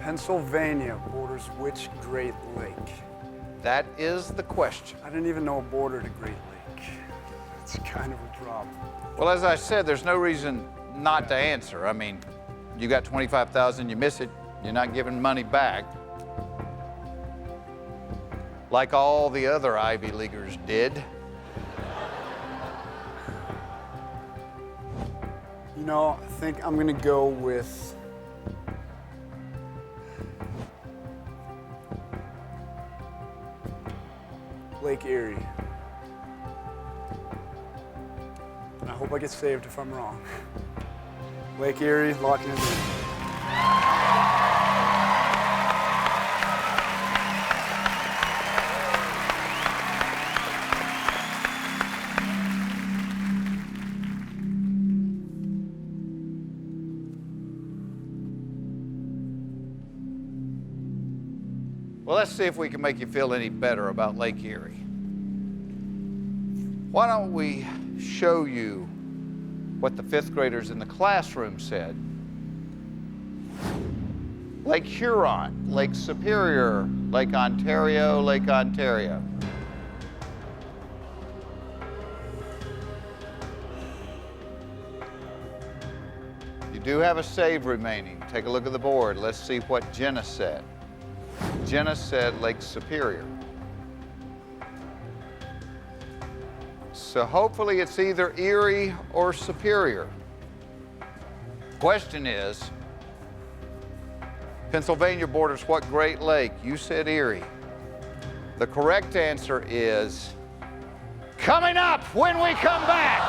Pennsylvania borders which Great Lake? That is the question. I didn't even know a border to Great Lake. It's kind of a problem. Well, as I said, there's no reason not to answer. I mean, you got $25,000, you miss it, you're not giving money back. Like all the other Ivy Leaguers did. You know, I think I'm gonna go with Lake Erie. And I hope I get saved if I'm wrong. Lake Erie, locking it in. Well, let's see if we can make you feel any better about Lake Erie. Why don't we show you what the 5th graders in the classroom said. Lake Huron, Lake Superior, Lake Ontario, Lake Ontario. You do have a save remaining. Take a look at the board. Let's see what Jenna said. Jenna said Lake Superior. So hopefully it's either Erie or Superior. Question is, Pennsylvania borders what Great Lake? You said Erie. The correct answer is coming up when we come back.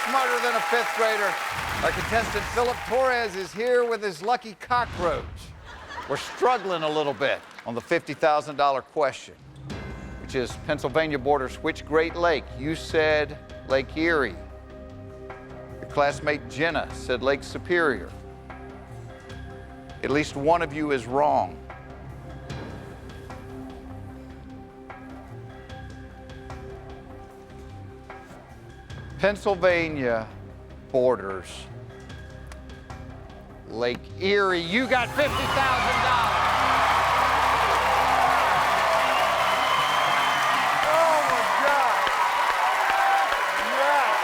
Smarter than a 5th grader. Our contestant Phillip Torres is here with his lucky cockroach. We're struggling a little bit on the $50,000 question, which is Pennsylvania borders which Great Lake? You said Lake Erie. Your classmate Jenna said Lake Superior. At least one of you is wrong. Pennsylvania borders Lake Erie. You got $50,000. Oh my God! Yes!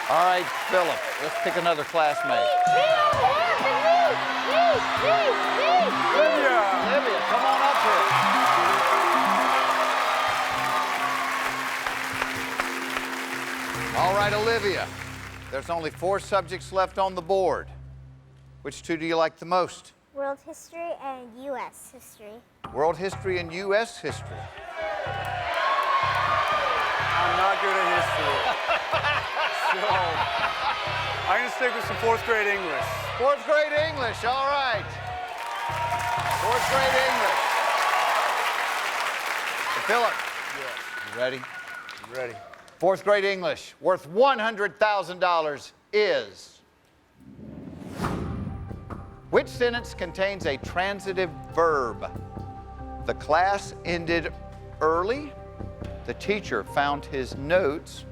All right, Phillip, let's pick another classmate. Olivia, come on up here. All right, Olivia, there's only 4 subjects left on the board. Which 2 do you like the most? World history and U.S. history. World history and U.S. history. I'm not good at history. So, I'm going to stick with some 4th grade English. 4th grade English, all right. 4th grade English. So, Phillip, you ready? I'm ready. 4th grade English, worth $100,000 is. Which sentence contains a transitive verb? The class ended early. The teacher found his notes.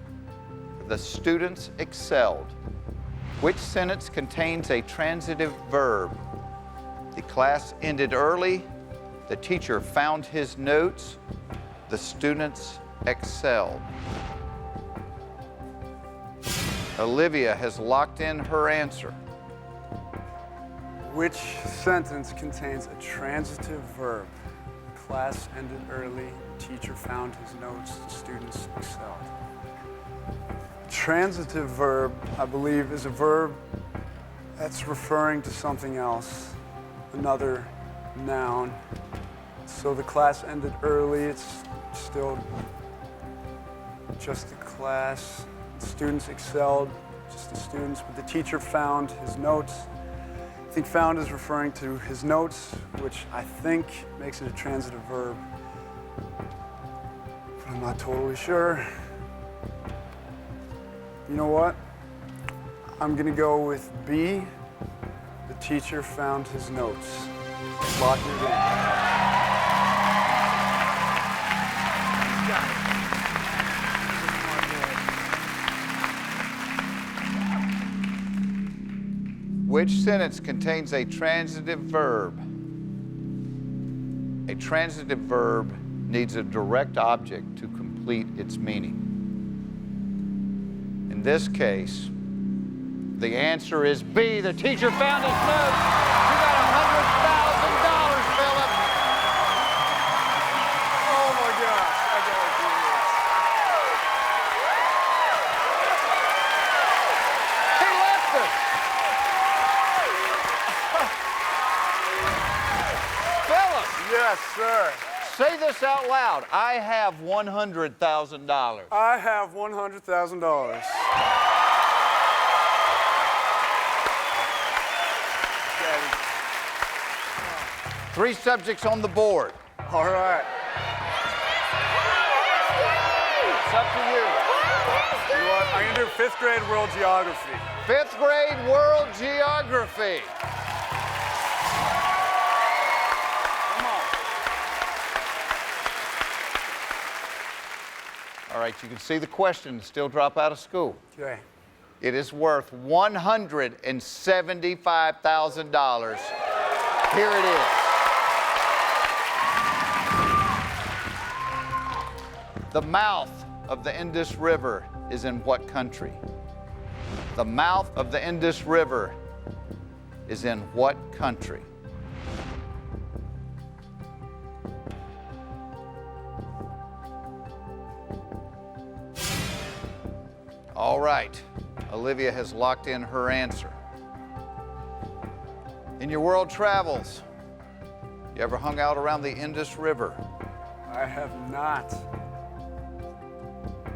The students excelled. Which sentence contains a transitive verb? The class ended early. The teacher found his notes. The students excelled. Olivia has locked in her answer. Which sentence contains a transitive verb? Class ended early, teacher found his notes, students excelled. Transitive verb, I believe, is a verb that's referring to something else, another noun. So the class ended early, it's still just the class. The students excelled, just the students, but the teacher found his notes. I think found is referring to his notes, which I think makes it a transitive verb, but I'm not totally sure. You know what? I'm gonna go with B. The teacher found his notes. Lock it in. Which sentence contains a transitive verb? A transitive verb needs a direct object to complete its meaning. In this case, the answer is B. The teacher found his notes. You got $100,000, Phillip. Oh my gosh, I gotta do this. He left us. Phillip. Yes, sir. Say this out loud. I have $100,000. I have $100,000. 3 subjects on the board. All right. It's up to you. You know what? I'm going to do 5th grade world geography. 5th grade world geography. Come on. All right, you can see the question and still drop out of school. Okay. It is worth $175,000. Here it is. The mouth of the Indus River is in what country? The mouth of the Indus River is in what country? All right, Olivia has locked in her answer. In your world travels, you ever hung out around the Indus River? I have not.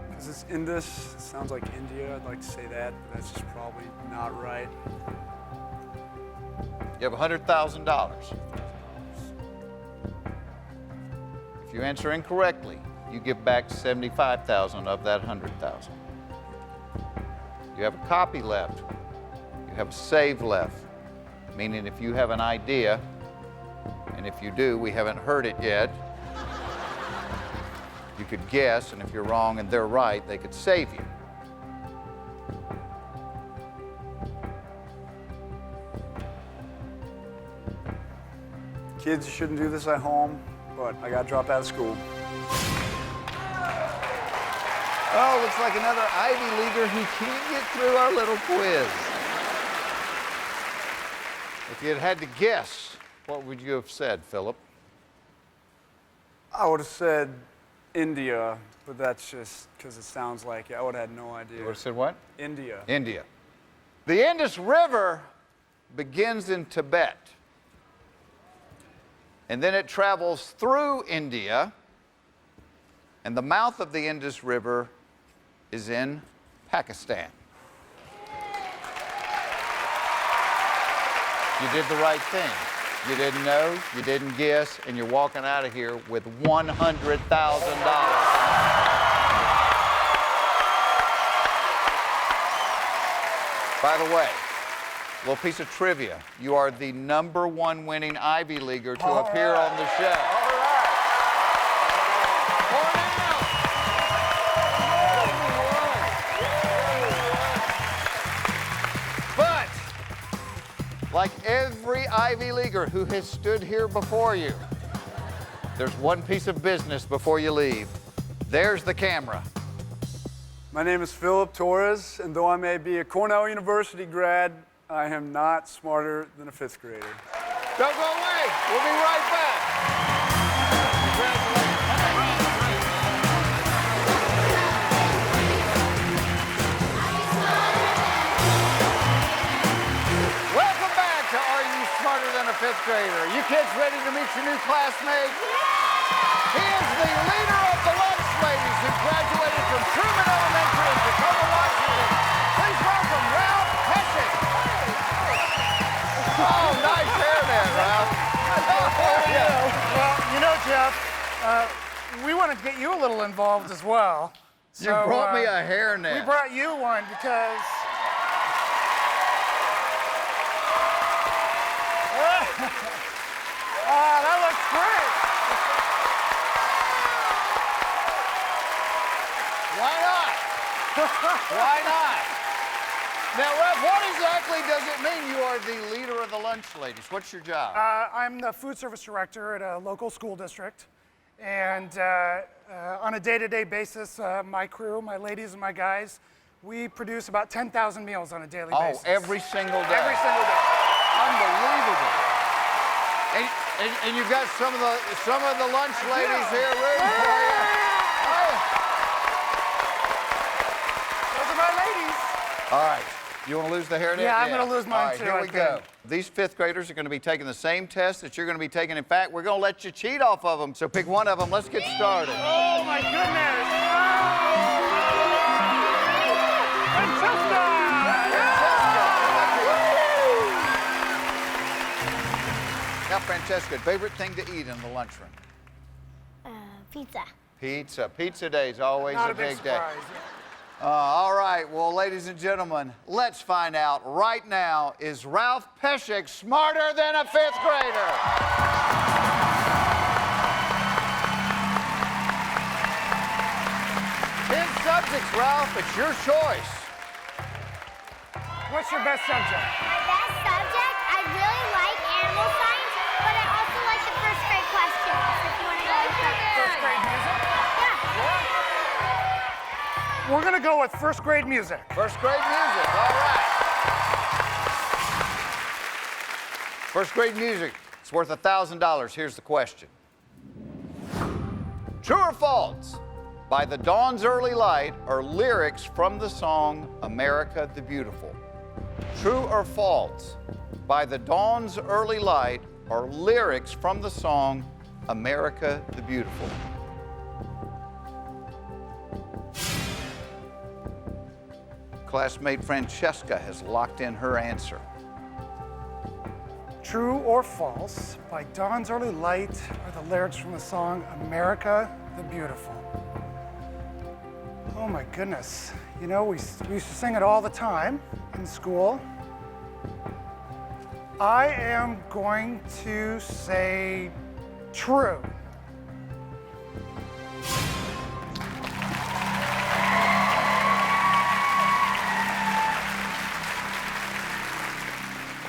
Because it's Indus, it sounds like India. I'd like to say that, but that's just probably not right. You have $100,000. If you answer incorrectly, you give back $75,000 of that $100,000. You have a copy left. You have a save left. Meaning if you have an idea, and if you do, we haven't heard it yet, you could guess, and if you're wrong and they're right, they could save you. Kids, you shouldn't do this at home, but I got dropped out of school. Oh, looks like another Ivy Leaguer who can't get through our little quiz. If you had to guess, what would you have said, Phillip? I would have said India, but that's just because it sounds like it. I would have had no idea. You would have said what? India. India. The Indus River begins in Tibet, and then it travels through India, and the mouth of the Indus River is in Pakistan. You did the right thing. You didn't know, you didn't guess, and you're walking out of here with $100,000. By the way, a little piece of trivia. You are the #1 winning Ivy Leaguer to appear on the show. But, like every Ivy Leaguer who has stood here before you, there's one piece of business before you leave. There's the camera. My name is Phillip Torres, and though I may be a Cornell University grad, I am not smarter than a 5th grader. Don't go away. We'll be right back. Welcome back to Are You Smarter Than a 5th Grader? You kids ready to meet your new classmate? He is the leader of the lunch ladies who graduated from Truman Elementary in Tacoma, Washington. Please welcome Ralph Peschek. Oh, nice hair there, Ralph. Well, you know, Jeff, we want to get you a little involved as well. You brought me a hairnet. We brought you one because... that looks great. Why not? Why not? Now, Ralph, what exactly does it mean you are the leader of the lunch ladies? What's your job? I'm the food service director at a local school district. And on a day-to-day basis, my crew, my ladies and my guys, we produce about 10,000 meals on a daily basis. Oh, every single day? Every single day. Unbelievable. And you've got some of the lunch ladies here rooting for you. Those are my ladies. All right. You want to lose the hairnet? Yeah, I'm going to lose mine too. All right, here we go. These 5th graders are going to be taking the same test that you're going to be taking. In fact, we're going to let you cheat off of them. So pick one of them. Let's get started. Oh, my goodness. Now, Francesca, favorite thing to eat in the lunchroom? Pizza. Pizza. Pizza day is always Not a big day. surprise. All right, well, ladies and gentlemen, let's find out right now, is Ralph Peschek smarter than a fifth grader? 10 subjects, Ralph, it's your choice. What's your best subject? My best subject, I really like animal science, but I also like the first grade questions, if you want to go with that. First grade music? Yeah. We're gonna go with first grade music. First grade music, all right. First grade music, it's worth $1,000. Here's the question. True or false? By the Dawn's Early Light are lyrics from the song America the Beautiful. True or false? By the Dawn's Early Light are lyrics from the song America the Beautiful. Classmate Francesca has locked in her answer. True or false? By Dawn's Early Light are the lyrics from the song America the Beautiful. Oh my goodness. You know, we used to sing it all the time in school. I am going to say true.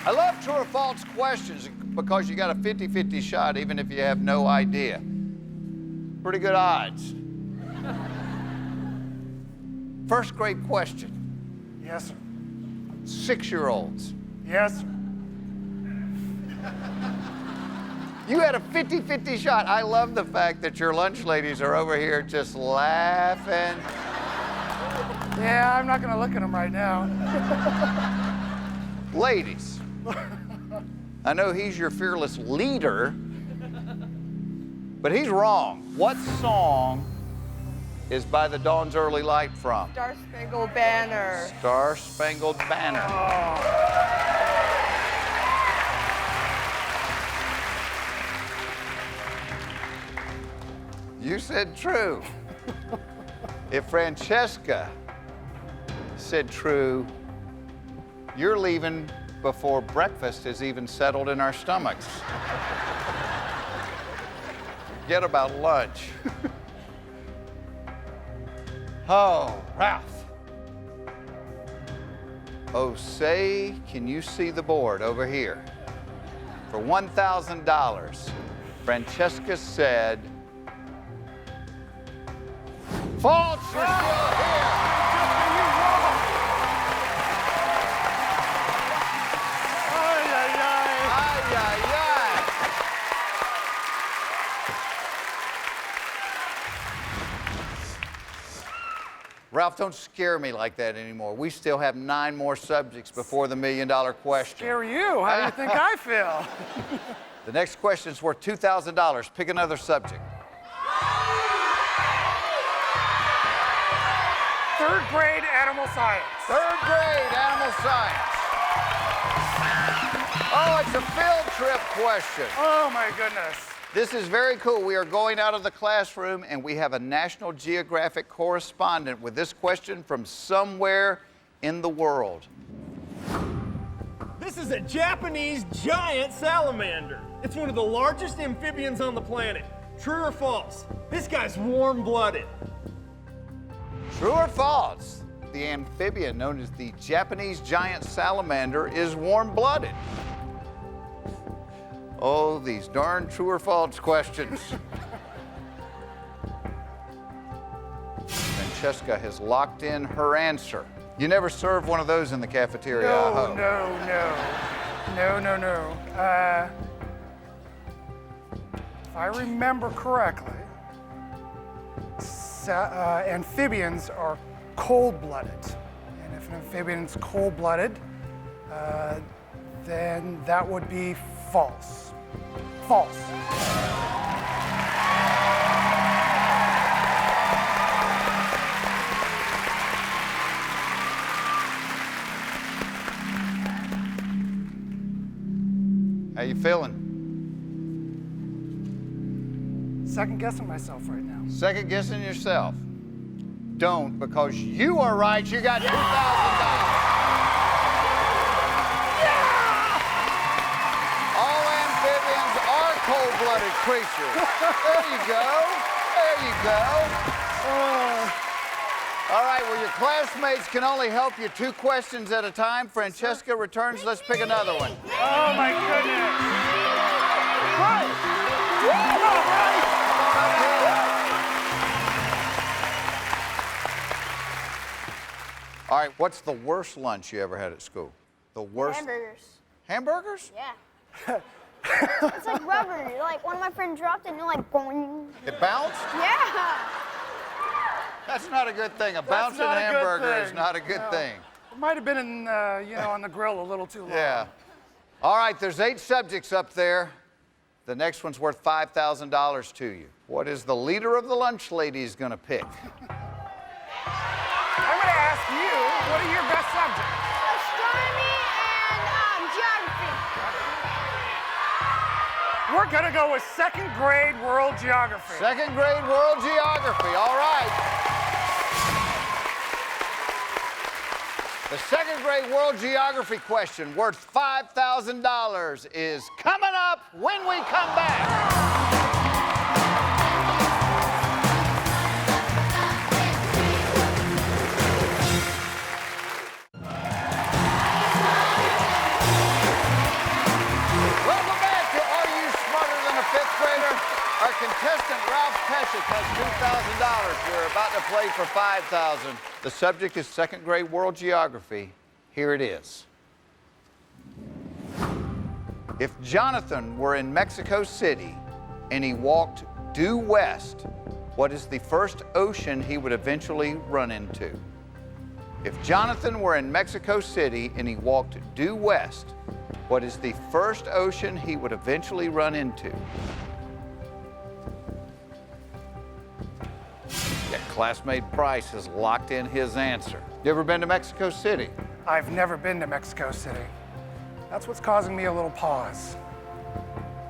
I love true or false questions because you got a 50-50 shot even if you have no idea. Pretty good odds. First grade question. Yes, sir. 6-year-olds. Yes, sir. You had a 50-50 shot. I love the fact that your lunch ladies are over here just laughing. Yeah, I'm not gonna look at them right now. Ladies, I know he's your fearless leader, but he's wrong. What song is by the Dawn's Early Light from? Star Spangled Banner. Star Spangled Banner. You said true. If Francesca said true, you're leaving before breakfast is even settled in our stomachs. Forget about lunch. Oh, Ralph. Oh, say, can you see the board over here? For $1,000, Francesca said, false, you're still here. Ralph, don't scare me like that anymore. We still have 9 more subjects before the $1 million question. Scare you? How do you think I feel? The next question is worth $2,000. Pick another subject. Third grade animal science. Third grade animal science. Oh, it's a field trip question. Oh my goodness. This is very cool. We are going out of the classroom and we have a National Geographic correspondent with this question from somewhere in the world. This is a Japanese giant salamander. It's one of the largest amphibians on the planet. True or false? This guy's warm-blooded. True or false? The amphibian known as the Japanese giant salamander is warm-blooded. Oh, these darn true or false questions. Francesca has locked in her answer. You never served one of those in the cafeteria, I hope. No. If I remember correctly, amphibians are cold-blooded. And if an amphibian's cold-blooded, then that would be false. False. How you feeling? second guessing myself right now. Second guessing yourself. Don't, because you are right. You got $2,000. All amphibians are cold-blooded creatures. There you go. There you go. All right, well, your classmates can only help you 2 questions at a time. Francesca returns. Let's pick another one. Oh, my goodness. All right, what's the worst lunch you ever had at school? The worst? Hamburgers. Hamburgers? Yeah. It's like rubber. Like, one of my friends dropped it and it like, boing. It bounced? Yeah. That's not a good thing. A bouncing not a good hamburger is thing. not a good thing. It might have been in, you know, on the grill a little too long. Yeah. All right, there's 8 subjects up there. The next one's worth $5,000 to you. What is the leader of the lunch ladies gonna pick? I'm going to ask you, what are your best subjects? Astronomy and geography. We're going to go with 2nd grade world geography. 2nd grade world geography, all right. The 2nd grade world geography question worth $5,000 is coming up when we come back. Welcome back to Are You Smarter Than a 5th Grader? Our contestant, Ralph Peschek, has $2,000. We're about to play for $5,000. The subject is 2nd grade world geography. Here it is. If Jonathan were in Mexico City and he walked due west, what is the first ocean he would eventually run into? If Jonathan were in Mexico City and he walked due west, what is the first ocean he would eventually run into? Yeah, classmate Bryce has locked in his answer. You ever been to Mexico City? I've never been to Mexico City. That's what's causing me a little pause.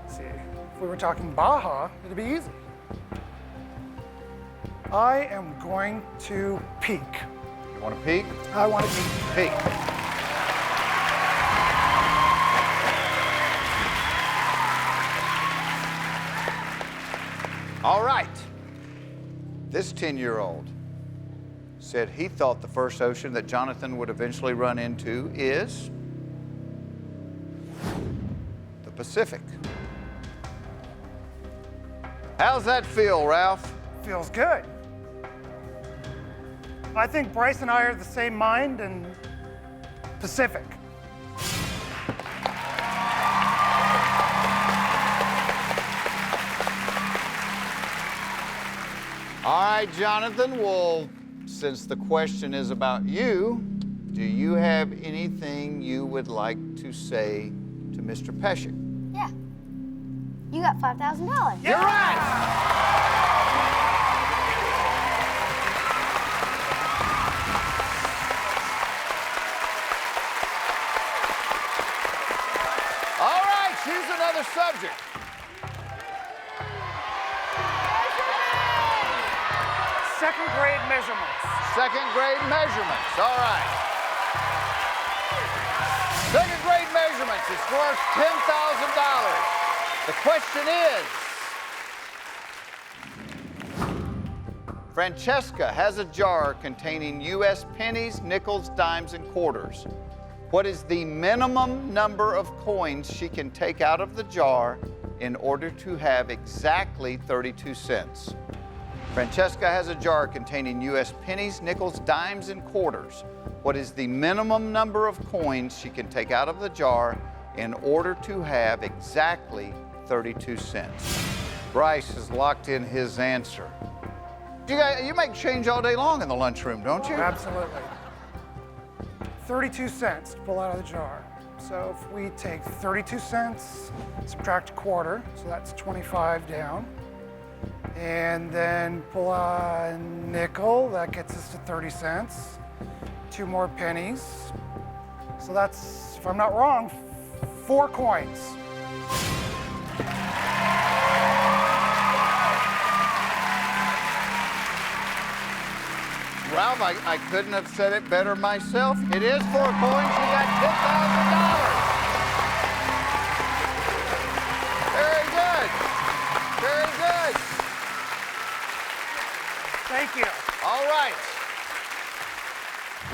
See, if we were talking Baja, it'd be easy. I am going to peek. You want to peek? I want to peek. Peek. All right. This 10-year-old said he thought the first ocean that Jonathan would eventually run into is the Pacific. How's that feel, Ralph? Feels good. I think Bryce and I are the same mind and Pacific. All right, Jonathan, well, since the question is about you, do you have anything you would like to say to Mr. Pescheck? Yeah. You got $5,000. You're right! All right, choose another subject. Second grade measurements. 2nd grade measurements, all right. 2nd grade measurements, it's worth $10,000. The question is, Francesca has a jar containing U.S. pennies, nickels, dimes, and quarters. What is the minimum number of coins she can take out of the jar in order to have exactly 32 cents? Francesca has a jar containing U.S. pennies, nickels, dimes, and quarters. What is the minimum number of coins she can take out of the jar in order to have exactly 32 cents? Bryce has locked in his answer. You make change all day long in the lunchroom, don't you? Absolutely. 32 cents to pull out of the jar. So if we take 32 cents, subtract a quarter, so that's 25 down. And then pull a nickel, that gets us to 30 cents. 2 more pennies. So that's, if I'm not wrong, 4 coins. Ralph, I couldn't have said it better myself. It is 4 points. You got $10,000. Very good. Very good. Thank you. All right.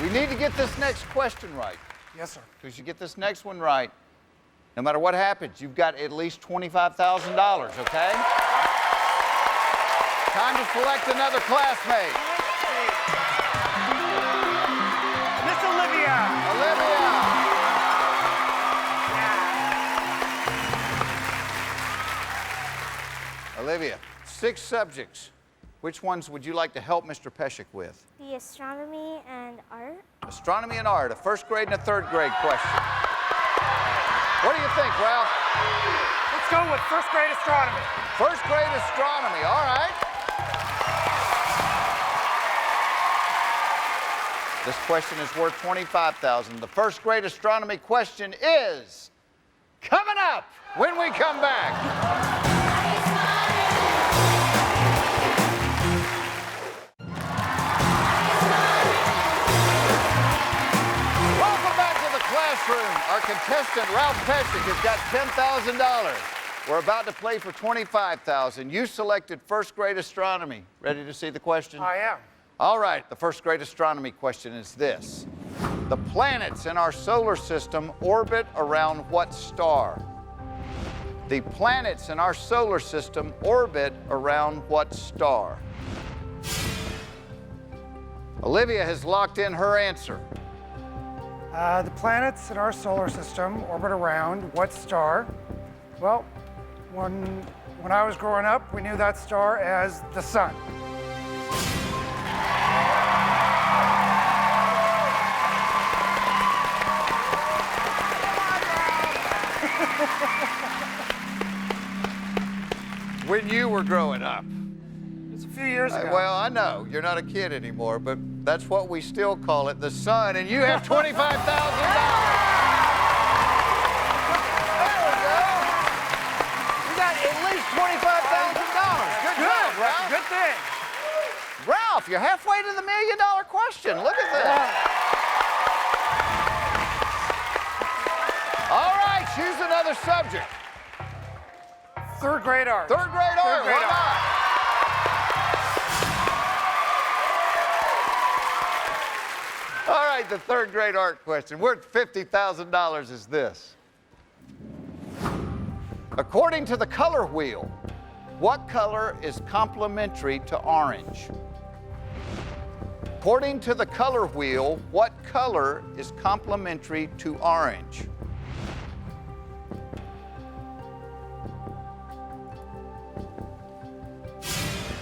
We need to get this next question right. Yes, sir. Because you get this next one right, no matter what happens, you've got at least $25,000, okay? Time to select another classmate. Miss Olivia. Olivia. Olivia, 6 subjects. Which ones would you like to help Mr. Pescheck with? The astronomy and art. Astronomy and art, a 1st grade and a 3rd grade question. What do you think, Ralph? Let's go with 1st grade astronomy. 1st grade astronomy, all right. This question is worth $25,000. The 1st grade astronomy question is coming up when we come back. Our contestant, Ralph Peschek, has got $10,000. We're about to play for $25,000. You selected 1st grade astronomy. Ready to see the question? I am. All right, the 1st grade astronomy question is this. The planets in our solar system orbit around what star? The planets in our solar system orbit around what star? Olivia has locked in her answer. The planets in our solar system orbit around what star? Well, when I was growing up, we knew that star as the sun. When you were growing up. It's a few years ago. Well, I know, you're not a kid anymore, but that's what we still call it, the sun, and you have $25,000. There we go. You got at least $25,000. Good job, Ralph. Good thing. Ralph, you're halfway to the $1 million question. Look at this. All right, choose another subject. 3rd grade art. 3rd grade art, why not? All right, the 3rd grade art question, worth $50,000 is this. According to the color wheel, what color is complementary to orange? According to the color wheel, what color is complementary to orange?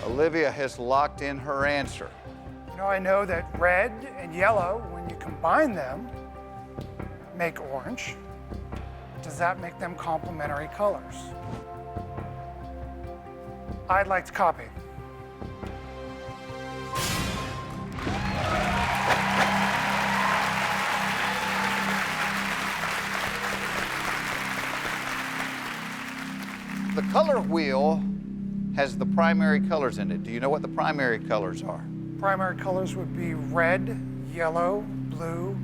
Olivia has locked in her answer. You know, I know that red and yellow, when you combine them, make orange. Does that make them complementary colors? I'd like to copy. The color wheel has the primary colors in it. Do you know what the primary colors are? Primary colors would be red, yellow, blue.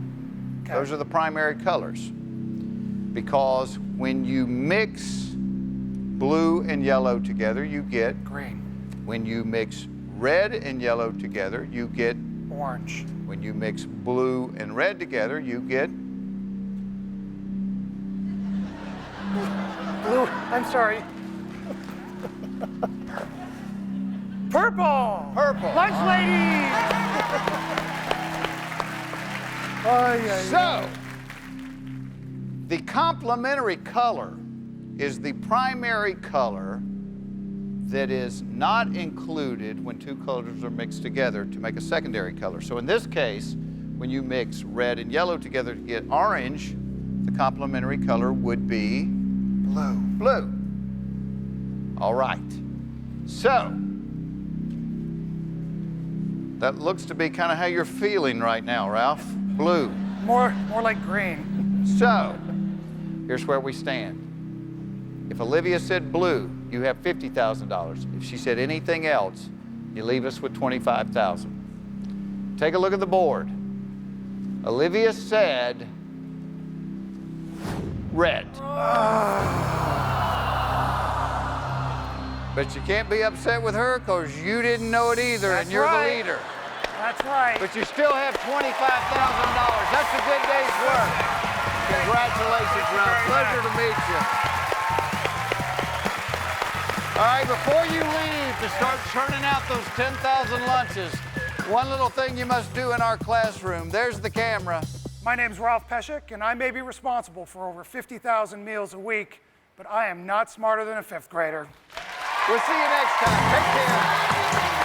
Okay. Those are the primary colors. Because when you mix blue and yellow together, you get green. When you mix red and yellow together, you get orange. When you mix blue and red together, you get blue. I'm sorry. Purple. Purple. Lunch lady. So, the complementary color is the primary color that is not included when two colors are mixed together to make a secondary color. So in this case, when you mix red and yellow together to get orange, the complementary color would be blue. Blue. All right. So, that looks to be kind of how you're feeling right now, Ralph. Blue. More like green. So, here's where we stand. If Olivia said blue, you have $50,000. If she said anything else, you leave us with $25,000. Take a look at the board. Olivia said red. But you can't be upset with her because you didn't know it either, and you're the leader. That's right. But you still have $25,000. That's a good day's work. Congratulations, Ralph. Pleasure to meet you. All right, before you leave to start churning out those 10,000 lunches, one little thing you must do in our classroom. There's the camera. My name's Ralph Peschek, and I may be responsible for over 50,000 meals a week, but I am not smarter than a fifth grader. We'll see you next time. Take care.